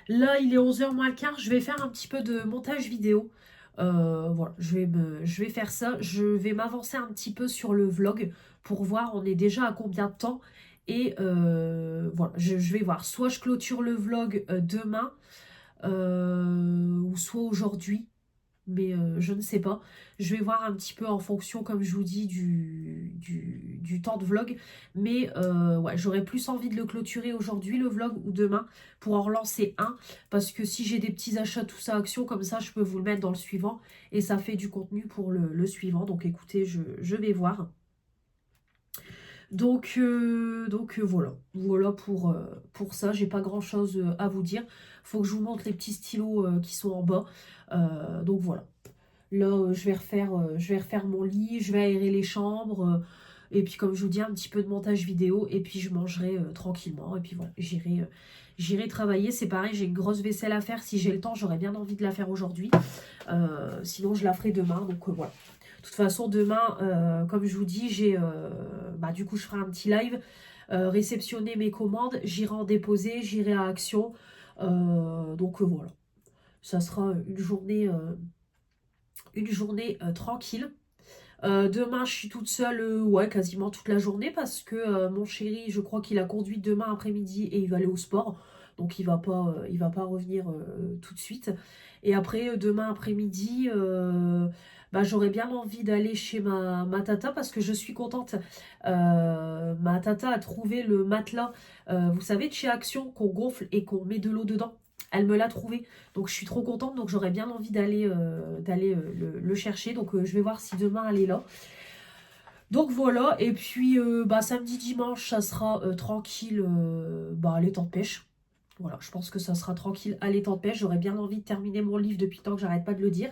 Là, il est 11h moins le quart. Je vais faire un petit peu de montage vidéo. Voilà, je vais faire ça. Je vais m'avancer un petit peu sur le vlog pour voir on est déjà à combien de temps. Et voilà, je vais voir. Soit je clôture le vlog demain, ou soit aujourd'hui. Mais je ne sais pas. Je vais voir un petit peu en fonction, comme je vous dis, du temps de vlog. Mais ouais, j'aurais plus envie de le clôturer aujourd'hui, le vlog, ou demain, pour en relancer un. Parce que si j'ai des petits achats, tout ça, action, comme ça, je peux vous le mettre dans le suivant. Et ça fait du contenu pour le suivant. Donc écoutez, je vais voir. Voilà pour ça. J'ai pas grand chose à vous dire. Faut que je vous montre les petits stylos qui sont en bas. Voilà. Là, je vais refaire mon lit, je vais aérer les chambres. Et puis comme je vous dis, un petit peu de montage vidéo. Et puis je mangerai tranquillement. Et puis voilà, j'irai travailler. C'est pareil, j'ai une grosse vaisselle à faire. Si j'ai le temps, j'aurais bien envie de la faire aujourd'hui. Sinon, je la ferai demain. Donc voilà. De toute façon, demain, comme je vous dis, du coup, je ferai un petit live. Réceptionner mes commandes. J'irai en déposer. J'irai à Action. Voilà. Ça sera une journée tranquille. Demain, je suis toute seule, ouais, quasiment toute la journée parce que mon chéri, je crois qu'il a conduit demain après-midi et il va aller au sport. Donc, il va pas revenir tout de suite. Et après, demain après-midi, j'aurais bien envie d'aller chez ma tata parce que je suis contente. Ma tata a trouvé le matelas, vous savez, de chez Action, qu'on gonfle et qu'on met de l'eau dedans. Elle me l'a trouvé. Donc je suis trop contente. Donc j'aurais bien envie d'aller le chercher. Donc je vais voir si demain elle est là. Donc voilà. Et puis samedi, dimanche, ça sera tranquille à l'étang de pêche. Voilà, je pense que ça sera tranquille à l'étang de pêche. J'aurais bien envie de terminer mon livre depuis le temps que j'arrête pas de le dire.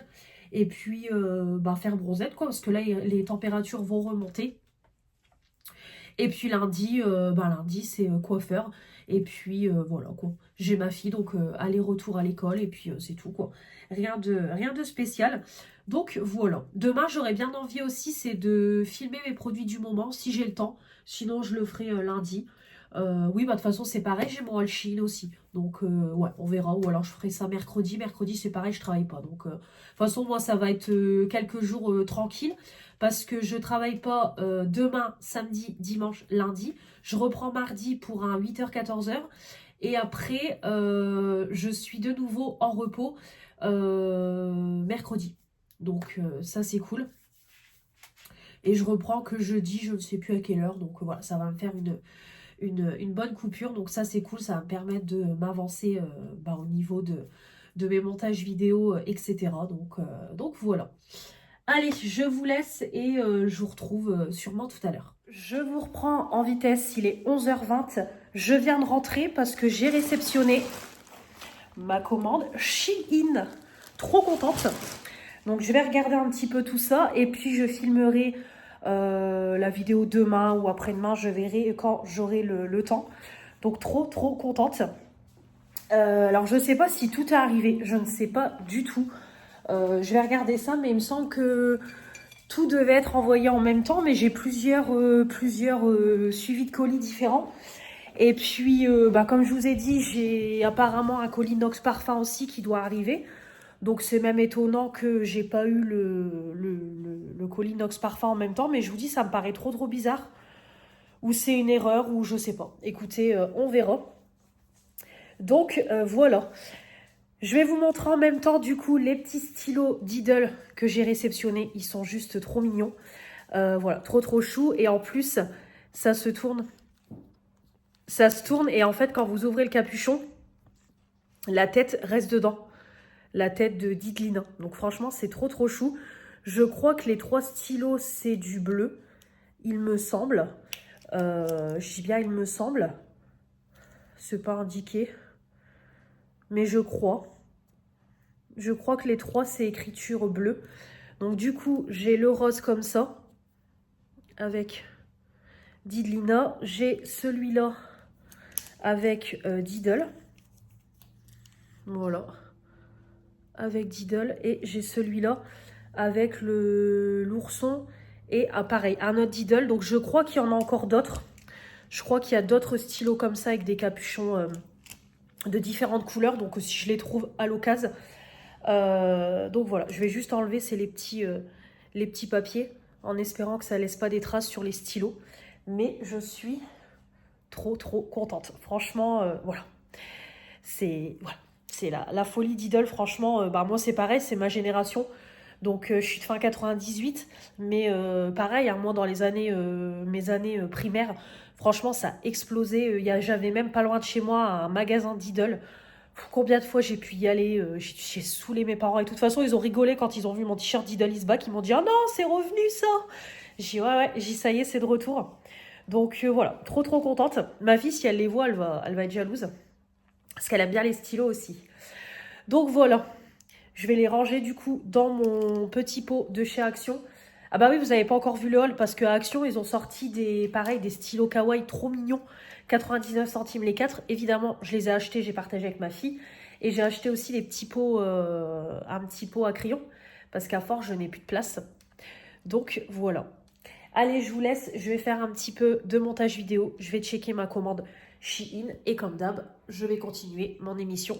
Et puis faire bronzette quoi. Parce que là, les températures vont remonter. Et puis lundi c'est coiffeur. Et puis voilà quoi. J'ai ma fille, donc aller-retour à l'école. Et puis c'est tout quoi. Rien de spécial. Donc voilà. Demain, j'aurais bien envie aussi, c'est de filmer mes produits du moment, si j'ai le temps. Sinon, je le ferai lundi. Oui, de toute façon, c'est pareil, j'ai mon haul Shein aussi. Donc, ouais, on verra. Ou alors, je ferai ça mercredi. Mercredi, c'est pareil, je travaille pas. Donc, de toute façon, moi, ça va être quelques jours tranquilles. Parce que je travaille pas demain, samedi, dimanche, lundi. Je reprends mardi pour un 8h-14h. Et après, je suis de nouveau en repos mercredi. Donc, ça, c'est cool. Et je reprends que jeudi, je ne sais plus à quelle heure. Donc, voilà, ça va me faire une bonne coupure. Donc, ça, c'est cool. Ça va me permettre de m'avancer au niveau de mes montages vidéo, etc. Donc, voilà. Allez, je vous laisse et je vous retrouve sûrement tout à l'heure. Je vous reprends en vitesse, il est 11h20. Je viens de rentrer parce que j'ai réceptionné ma commande Shein. Trop contente. Donc je vais regarder un petit peu tout ça et puis je filmerai la vidéo demain ou après-demain. Je verrai quand j'aurai le temps. Donc trop contente. Alors je ne sais pas si tout est arrivé. Je ne sais pas du tout. Je vais regarder ça, mais il me semble que tout devait être envoyé en même temps, mais j'ai plusieurs suivis de colis différents. Et puis, comme je vous ai dit, j'ai apparemment un colis Nox Parfum aussi qui doit arriver. Donc c'est même étonnant que j'ai pas eu le colis Nox Parfum en même temps, mais je vous dis, ça me paraît trop bizarre. Ou c'est une erreur, ou je sais pas. Écoutez, on verra. Donc voilà. Je vais vous montrer en même temps du coup les petits stylos Diddle que j'ai réceptionnés. Ils sont juste trop mignons. Voilà, trop chou. Et en plus, ça se tourne. Ça se tourne et en fait quand vous ouvrez le capuchon, la tête reste dedans. La tête de Didlin. Donc franchement, c'est trop chou. Je crois que les 3 stylos, c'est du bleu. Il me semble. Je dis bien il me semble. C'est pas indiqué. Mais je crois. Je crois que les 3, c'est écriture bleue. Donc du coup, j'ai le rose comme ça. Avec Didlina. J'ai celui-là avec Diddle. Voilà. Avec Diddle. Et j'ai celui-là avec l'ourson. Et pareil, un autre Diddle. Donc je crois qu'il y en a encore d'autres. Je crois qu'il y a d'autres stylos comme ça avec des capuchons de différentes couleurs. Donc si je les trouve à l'occasion. Donc voilà, je vais juste enlever les petits papiers en espérant que ça laisse pas des traces sur les stylos. Mais je suis trop contente. Franchement, voilà. C'est la folie Diddle. Franchement, moi c'est pareil, c'est ma génération. Donc je suis de fin 98. Mais pareil, hein, moi dans mes années primaires, franchement ça a explosé. J'avais même pas loin de chez moi un magasin Diddle. Combien de fois j'ai pu y aller, j'ai saoulé mes parents et de toute façon ils ont rigolé quand ils ont vu mon t-shirt Diddle is back, ils m'ont dit « Oh non, c'est revenu ça !» J'ai dit « Ouais, j'ai dit ça y est, c'est de retour !» Donc voilà, trop contente. Ma fille, si elle les voit, elle va être jalouse. Parce qu'elle aime bien les stylos aussi. Donc voilà, je vais les ranger du coup dans mon petit pot de chez Action. Ah bah oui, vous n'avez pas encore vu le haul parce qu'à Action, ils ont sorti pareil, des stylos kawaii trop mignons. 99 centimes les 4. Évidemment, je les ai achetés, j'ai partagé avec ma fille. Et j'ai acheté aussi des petits pots, un petit pot à crayon. Parce qu'à force, je n'ai plus de place. Donc voilà. Allez, je vous laisse. Je vais faire un petit peu de montage vidéo. Je vais checker ma commande Shein. Et comme d'hab, je vais continuer mon émission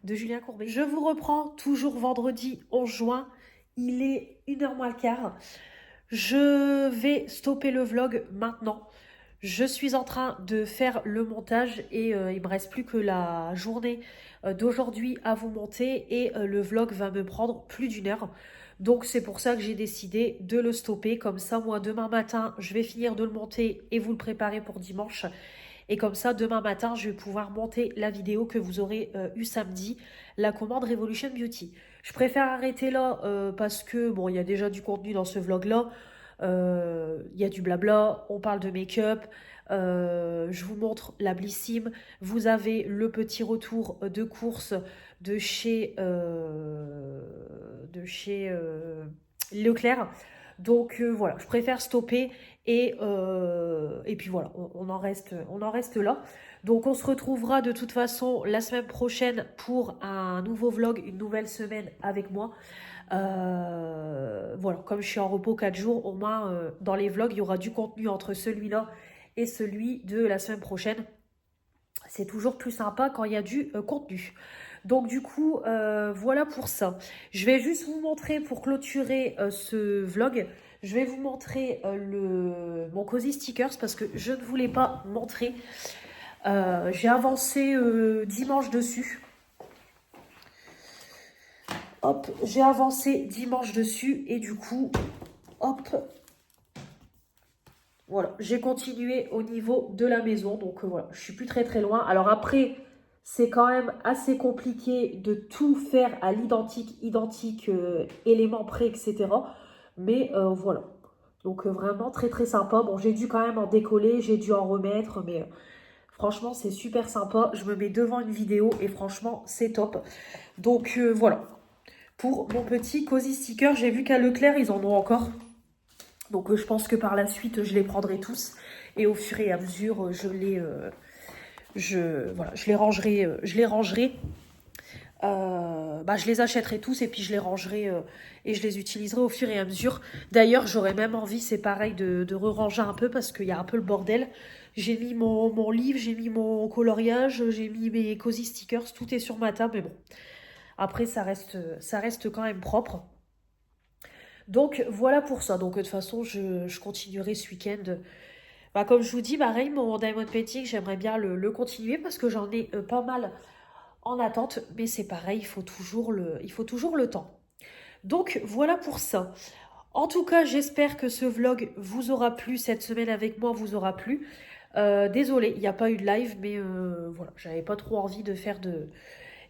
de Julien Courbet. Je vous reprends toujours vendredi 11 juin. Il est 1h moins le quart. Je vais stopper le vlog maintenant. Je suis en train de faire le montage et il me reste plus que la journée d'aujourd'hui à vous monter et le vlog va me prendre plus d'1 heure. Donc c'est pour ça que j'ai décidé de le stopper. Comme ça, moi, demain matin, je vais finir de le monter et vous le préparer pour dimanche. Et comme ça, demain matin, je vais pouvoir monter la vidéo que vous aurez eue samedi, la commande Revolution Beauty. Je préfère arrêter là parce que, bon, il y a déjà du contenu dans ce vlog-là. Il y a du blabla, on parle de make-up, je vous montre la Blissim. Vous avez le petit retour de course de chez Leclerc. Donc voilà, je préfère stopper et puis voilà, on en reste là. Donc on se retrouvera de toute façon la semaine prochaine pour un nouveau vlog, une nouvelle semaine avec moi. Voilà, comme je suis en repos 4 jours, au moins dans les vlogs, il y aura du contenu entre celui-là et celui de la semaine prochaine. C'est toujours plus sympa quand il y a du contenu. Donc du coup, voilà pour ça. Je vais juste vous montrer, pour clôturer ce vlog, je vais vous montrer mon Cozy Stickers parce que je ne voulais pas montrer. J'ai avancé dimanche dessus. Hop, j'ai avancé dimanche dessus et du coup, hop, voilà, j'ai continué au niveau de la maison. Donc voilà, je suis plus très loin. Alors après, c'est quand même assez compliqué de tout faire à identique, éléments près, etc. Mais voilà, donc vraiment très sympa. Bon, j'ai dû quand même en décoller, j'ai dû en remettre, mais franchement, c'est super sympa. Je me mets devant une vidéo et franchement, c'est top. Donc voilà. Pour mon petit Cozy Sticker, j'ai vu qu'à Leclerc, ils en ont encore. Donc je pense que par la suite, je les prendrai tous. Et au fur et à mesure, je les rangerai. Je les achèterai tous et puis je les rangerai et je les utiliserai au fur et à mesure. D'ailleurs, j'aurais même envie, c'est pareil, de re-ranger un peu parce qu'il y a un peu le bordel. J'ai mis mon livre, j'ai mis mon coloriage, j'ai mis mes Cozy Stickers, tout est sur ma table, mais bon. Après, ça reste quand même propre. Donc, voilà pour ça. Donc, de toute façon, je continuerai ce week-end. Bah, comme je vous dis, pareil, mon Diamond Painting, j'aimerais bien le continuer parce que j'en ai pas mal en attente. Mais c'est pareil, il faut toujours le temps. Donc, voilà pour ça. En tout cas, j'espère que ce vlog vous aura plu. Cette semaine avec moi vous aura plu. Désolée, il n'y a pas eu de live, mais voilà, j'avais pas trop envie de faire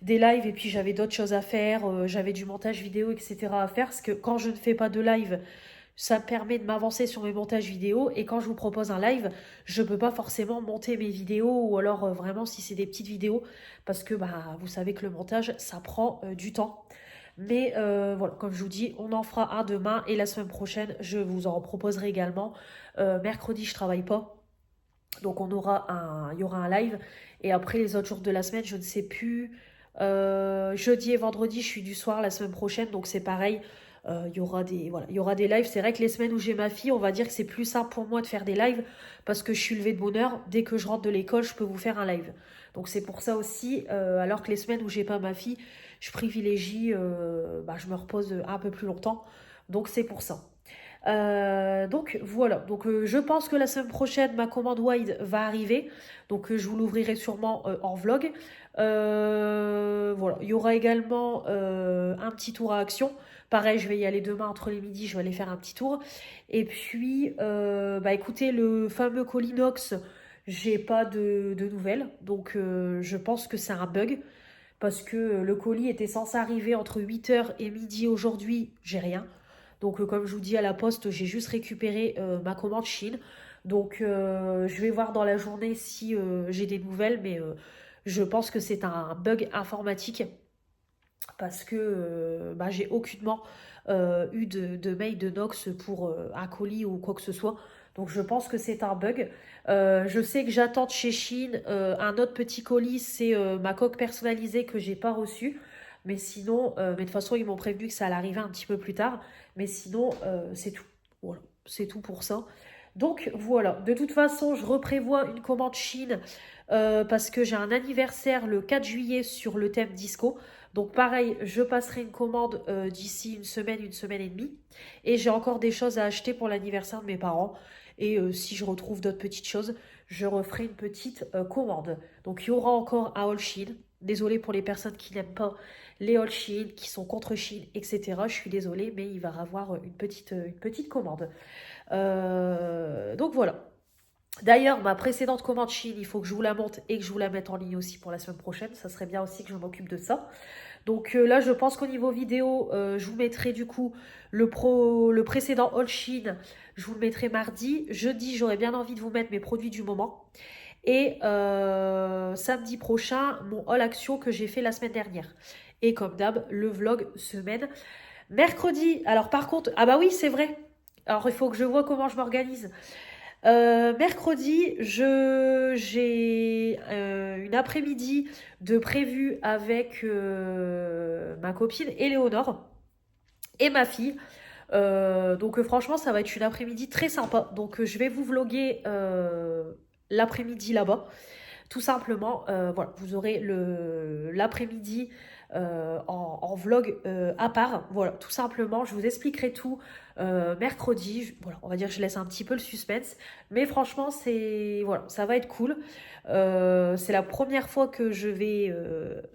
des lives et puis j'avais d'autres choses à faire, j'avais du montage vidéo, etc. à faire parce que quand je ne fais pas de live, ça me permet de m'avancer sur mes montages vidéo et quand je vous propose un live, je peux pas forcément monter mes vidéos ou alors vraiment si c'est des petites vidéos parce que bah, vous savez que le montage, ça prend du temps. Mais voilà, comme je vous dis, on en fera un demain et la semaine prochaine, je vous en proposerai également. Mercredi, je travaille pas. Donc il y aura un live. Et après, les autres jours de la semaine, je ne sais plus. Jeudi et vendredi, je suis du soir la semaine prochaine. Donc c'est pareil. Il y aura des lives. C'est vrai que les semaines où j'ai ma fille, on va dire que c'est plus simple pour moi de faire des lives. Parce que je suis levée de bonne heure. Dès que je rentre de l'école, je peux vous faire un live. Donc c'est pour ça aussi. Alors que les semaines où j'ai pas ma fille, je privilégie. Je me repose un peu plus longtemps. Donc c'est pour ça. Donc voilà, donc je pense que la semaine prochaine ma commande Wide va arriver, donc je vous l'ouvrirai sûrement en vlog. Voilà, il y aura également un petit tour à Action, pareil je vais y aller demain entre les midis, je vais aller faire un petit tour. Et puis écoutez, le fameux Colinox, j'ai pas de nouvelles, donc je pense que c'est un bug parce que le colis était censé arriver entre 8h et midi aujourd'hui, j'ai rien. Donc comme je vous dis à la poste, j'ai juste récupéré ma commande Chine. Donc je vais voir dans la journée si j'ai des nouvelles, mais je pense que c'est un bug informatique. parce que j'ai aucunement eu de mail de Nox pour un colis ou quoi que ce soit. Donc je pense que c'est un bug. Je sais que j'attends de chez Chine un autre petit colis, c'est ma coque personnalisée que j'ai pas reçue. Mais sinon, mais de toute façon, ils m'ont prévenu que ça allait arriver un petit peu plus tard. Mais sinon, c'est tout. Voilà, c'est tout pour ça. Donc voilà, de toute façon, je reprévois une commande Chine parce que j'ai un anniversaire le 4 juillet sur le thème disco. Donc pareil, je passerai une commande d'ici une semaine et demie. Et j'ai encore des choses à acheter pour l'anniversaire de mes parents. Et si je retrouve d'autres petites choses, je referai une petite commande. Donc il y aura encore un haul Chine. Désolée pour les personnes qui n'aiment pas les haul Chine, qui sont contre Chine, etc. Je suis désolée, mais il va y avoir une petite commande. Donc voilà. D'ailleurs, ma précédente commande Chine, il faut que je vous la monte et que je vous la mette en ligne aussi pour la semaine prochaine. Ça serait bien aussi que je m'occupe de ça. Donc là, je pense qu'au niveau vidéo, je vous mettrai du coup le précédent All Chine. Je vous le mettrai mardi. Jeudi, j'aurais bien envie de vous mettre mes produits du moment. Et samedi prochain, mon All Action que j'ai fait la semaine dernière. Et comme d'hab, le vlog semaine. Mercredi, alors par contre, ah bah oui, c'est vrai. Alors il faut que je vois comment je m'organise. Mercredi, j'ai une après-midi de prévu avec ma copine Éléonore et ma fille. Donc franchement, ça va être une après-midi très sympa. Donc je vais vous vloguer l'après-midi là-bas. Tout simplement, voilà, vous aurez l'après-midi en vlog à part. Voilà, tout simplement, je vous expliquerai tout mercredi. Voilà, on va dire que je laisse un petit peu le suspense. Mais franchement, voilà, ça va être cool. C'est la première fois que je vais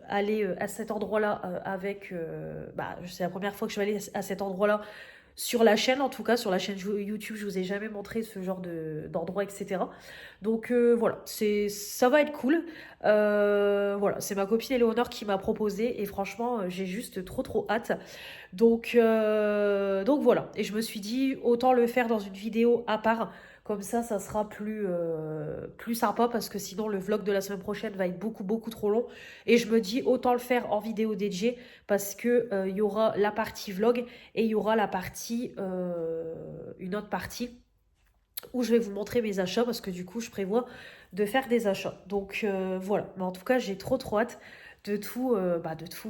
aller à cet endroit-là c'est la première fois que je vais aller à cet endroit-là sur la chaîne, en tout cas, sur la chaîne YouTube, je vous ai jamais montré ce genre d'endroit, etc. Donc voilà, ça va être cool. Voilà, c'est ma copine Éléonore qui m'a proposé et franchement, j'ai juste trop hâte. Donc voilà, et je me suis dit, autant le faire dans une vidéo à part. Comme ça sera plus sympa parce que sinon le vlog de la semaine prochaine va être beaucoup trop long. Et je me dis autant le faire en vidéo DJ parce que il y aura la partie vlog et il y aura une autre partie où je vais vous montrer mes achats parce que du coup je prévois de faire des achats. Donc voilà, mais en tout cas j'ai trop hâte de tout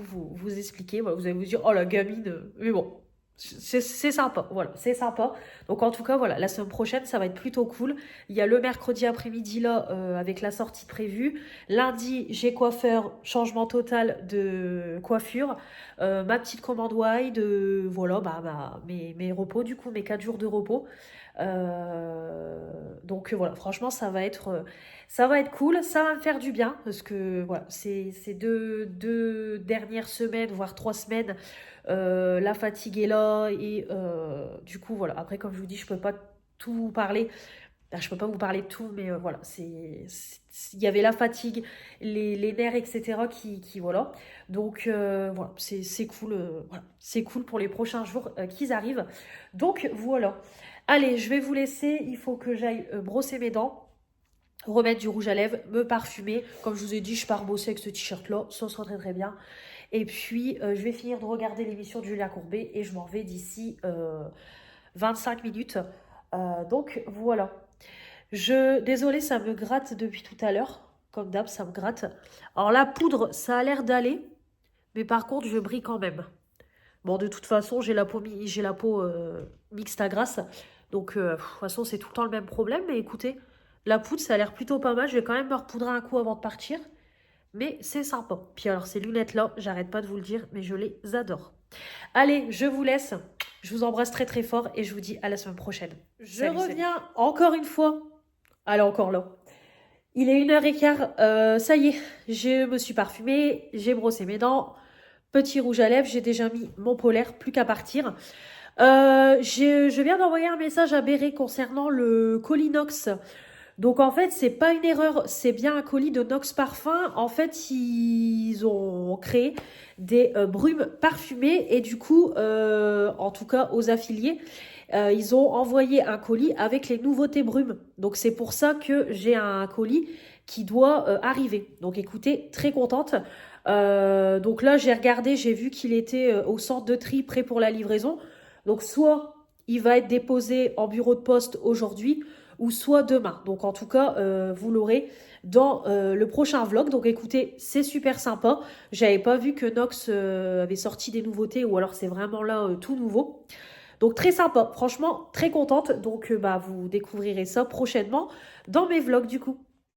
vous expliquer. Voilà, vous allez vous dire oh la gamine, mais bon. C'est sympa, voilà, c'est sympa. Donc en tout cas, voilà, la semaine prochaine, ça va être plutôt cool. Il y a le mercredi après-midi là, avec la sortie prévue. Lundi, j'ai coiffeur, changement total de coiffure. Ma petite commande wide, voilà, mes repos, du coup, mes 4 jours de repos. Donc voilà, franchement, ça va être cool, ça va me faire du bien parce que voilà, ces deux dernières semaines, voire 3 semaines, la fatigue est là et du coup voilà. Après, comme je vous dis, je peux pas tout vous parler. Je peux pas vous parler de tout, mais voilà, il y avait la fatigue, les nerfs, etc. qui voilà. Donc voilà, c'est cool, voilà, c'est cool pour les prochains jours qu'ils arrivent. Donc voilà. Allez, je vais vous laisser. Il faut que j'aille brosser mes dents, remettre du rouge à lèvres, me parfumer. Comme je vous ai dit, je pars bosser avec ce t-shirt-là. Ça sera très bien. Et puis, je vais finir de regarder l'émission de Julien Courbet et je m'en vais d'ici 25 minutes. Donc, voilà. Désolée, ça me gratte depuis tout à l'heure. Comme d'hab, ça me gratte. Alors, la poudre, ça a l'air d'aller. Mais par contre, je brille quand même. Bon, de toute façon, j'ai la peau mixte à grasse. Donc, de toute façon, c'est tout le temps le même problème. Mais écoutez, la poudre, ça a l'air plutôt pas mal. Je vais quand même me repoudrer un coup avant de partir. Mais c'est sympa. Puis alors, ces lunettes-là, j'arrête pas de vous le dire, mais je les adore. Allez, je vous laisse. Je vous embrasse très fort et je vous dis à la semaine prochaine. Je reviens encore une fois. Allez, encore là. Il est 1h15. Ça y est, je me suis parfumée, j'ai brossé mes dents. Petit rouge à lèvres, j'ai déjà mis mon polaire, plus qu'à partir. Je viens d'envoyer un message à Béré concernant le colis Nox. Donc en fait, c'est pas une erreur, c'est bien un colis de Nox Parfum. En fait, ils ont créé des brumes parfumées et du coup, en tout cas aux affiliés, ils ont envoyé un colis avec les nouveautés brumes. Donc c'est pour ça que j'ai un colis qui doit arriver. Donc écoutez, très contente. Donc là, j'ai regardé, j'ai vu qu'il était au centre de tri, prêt pour la livraison. Donc soit il va être déposé en bureau de poste aujourd'hui, ou soit demain. Donc en tout cas, vous l'aurez dans le prochain vlog. Donc écoutez, c'est super sympa. J'avais pas vu que Nox avait sorti des nouveautés, ou alors c'est vraiment là tout nouveau. Donc très sympa, franchement très contente. Donc bah, vous découvrirez ça prochainement dans mes vlogs du coup.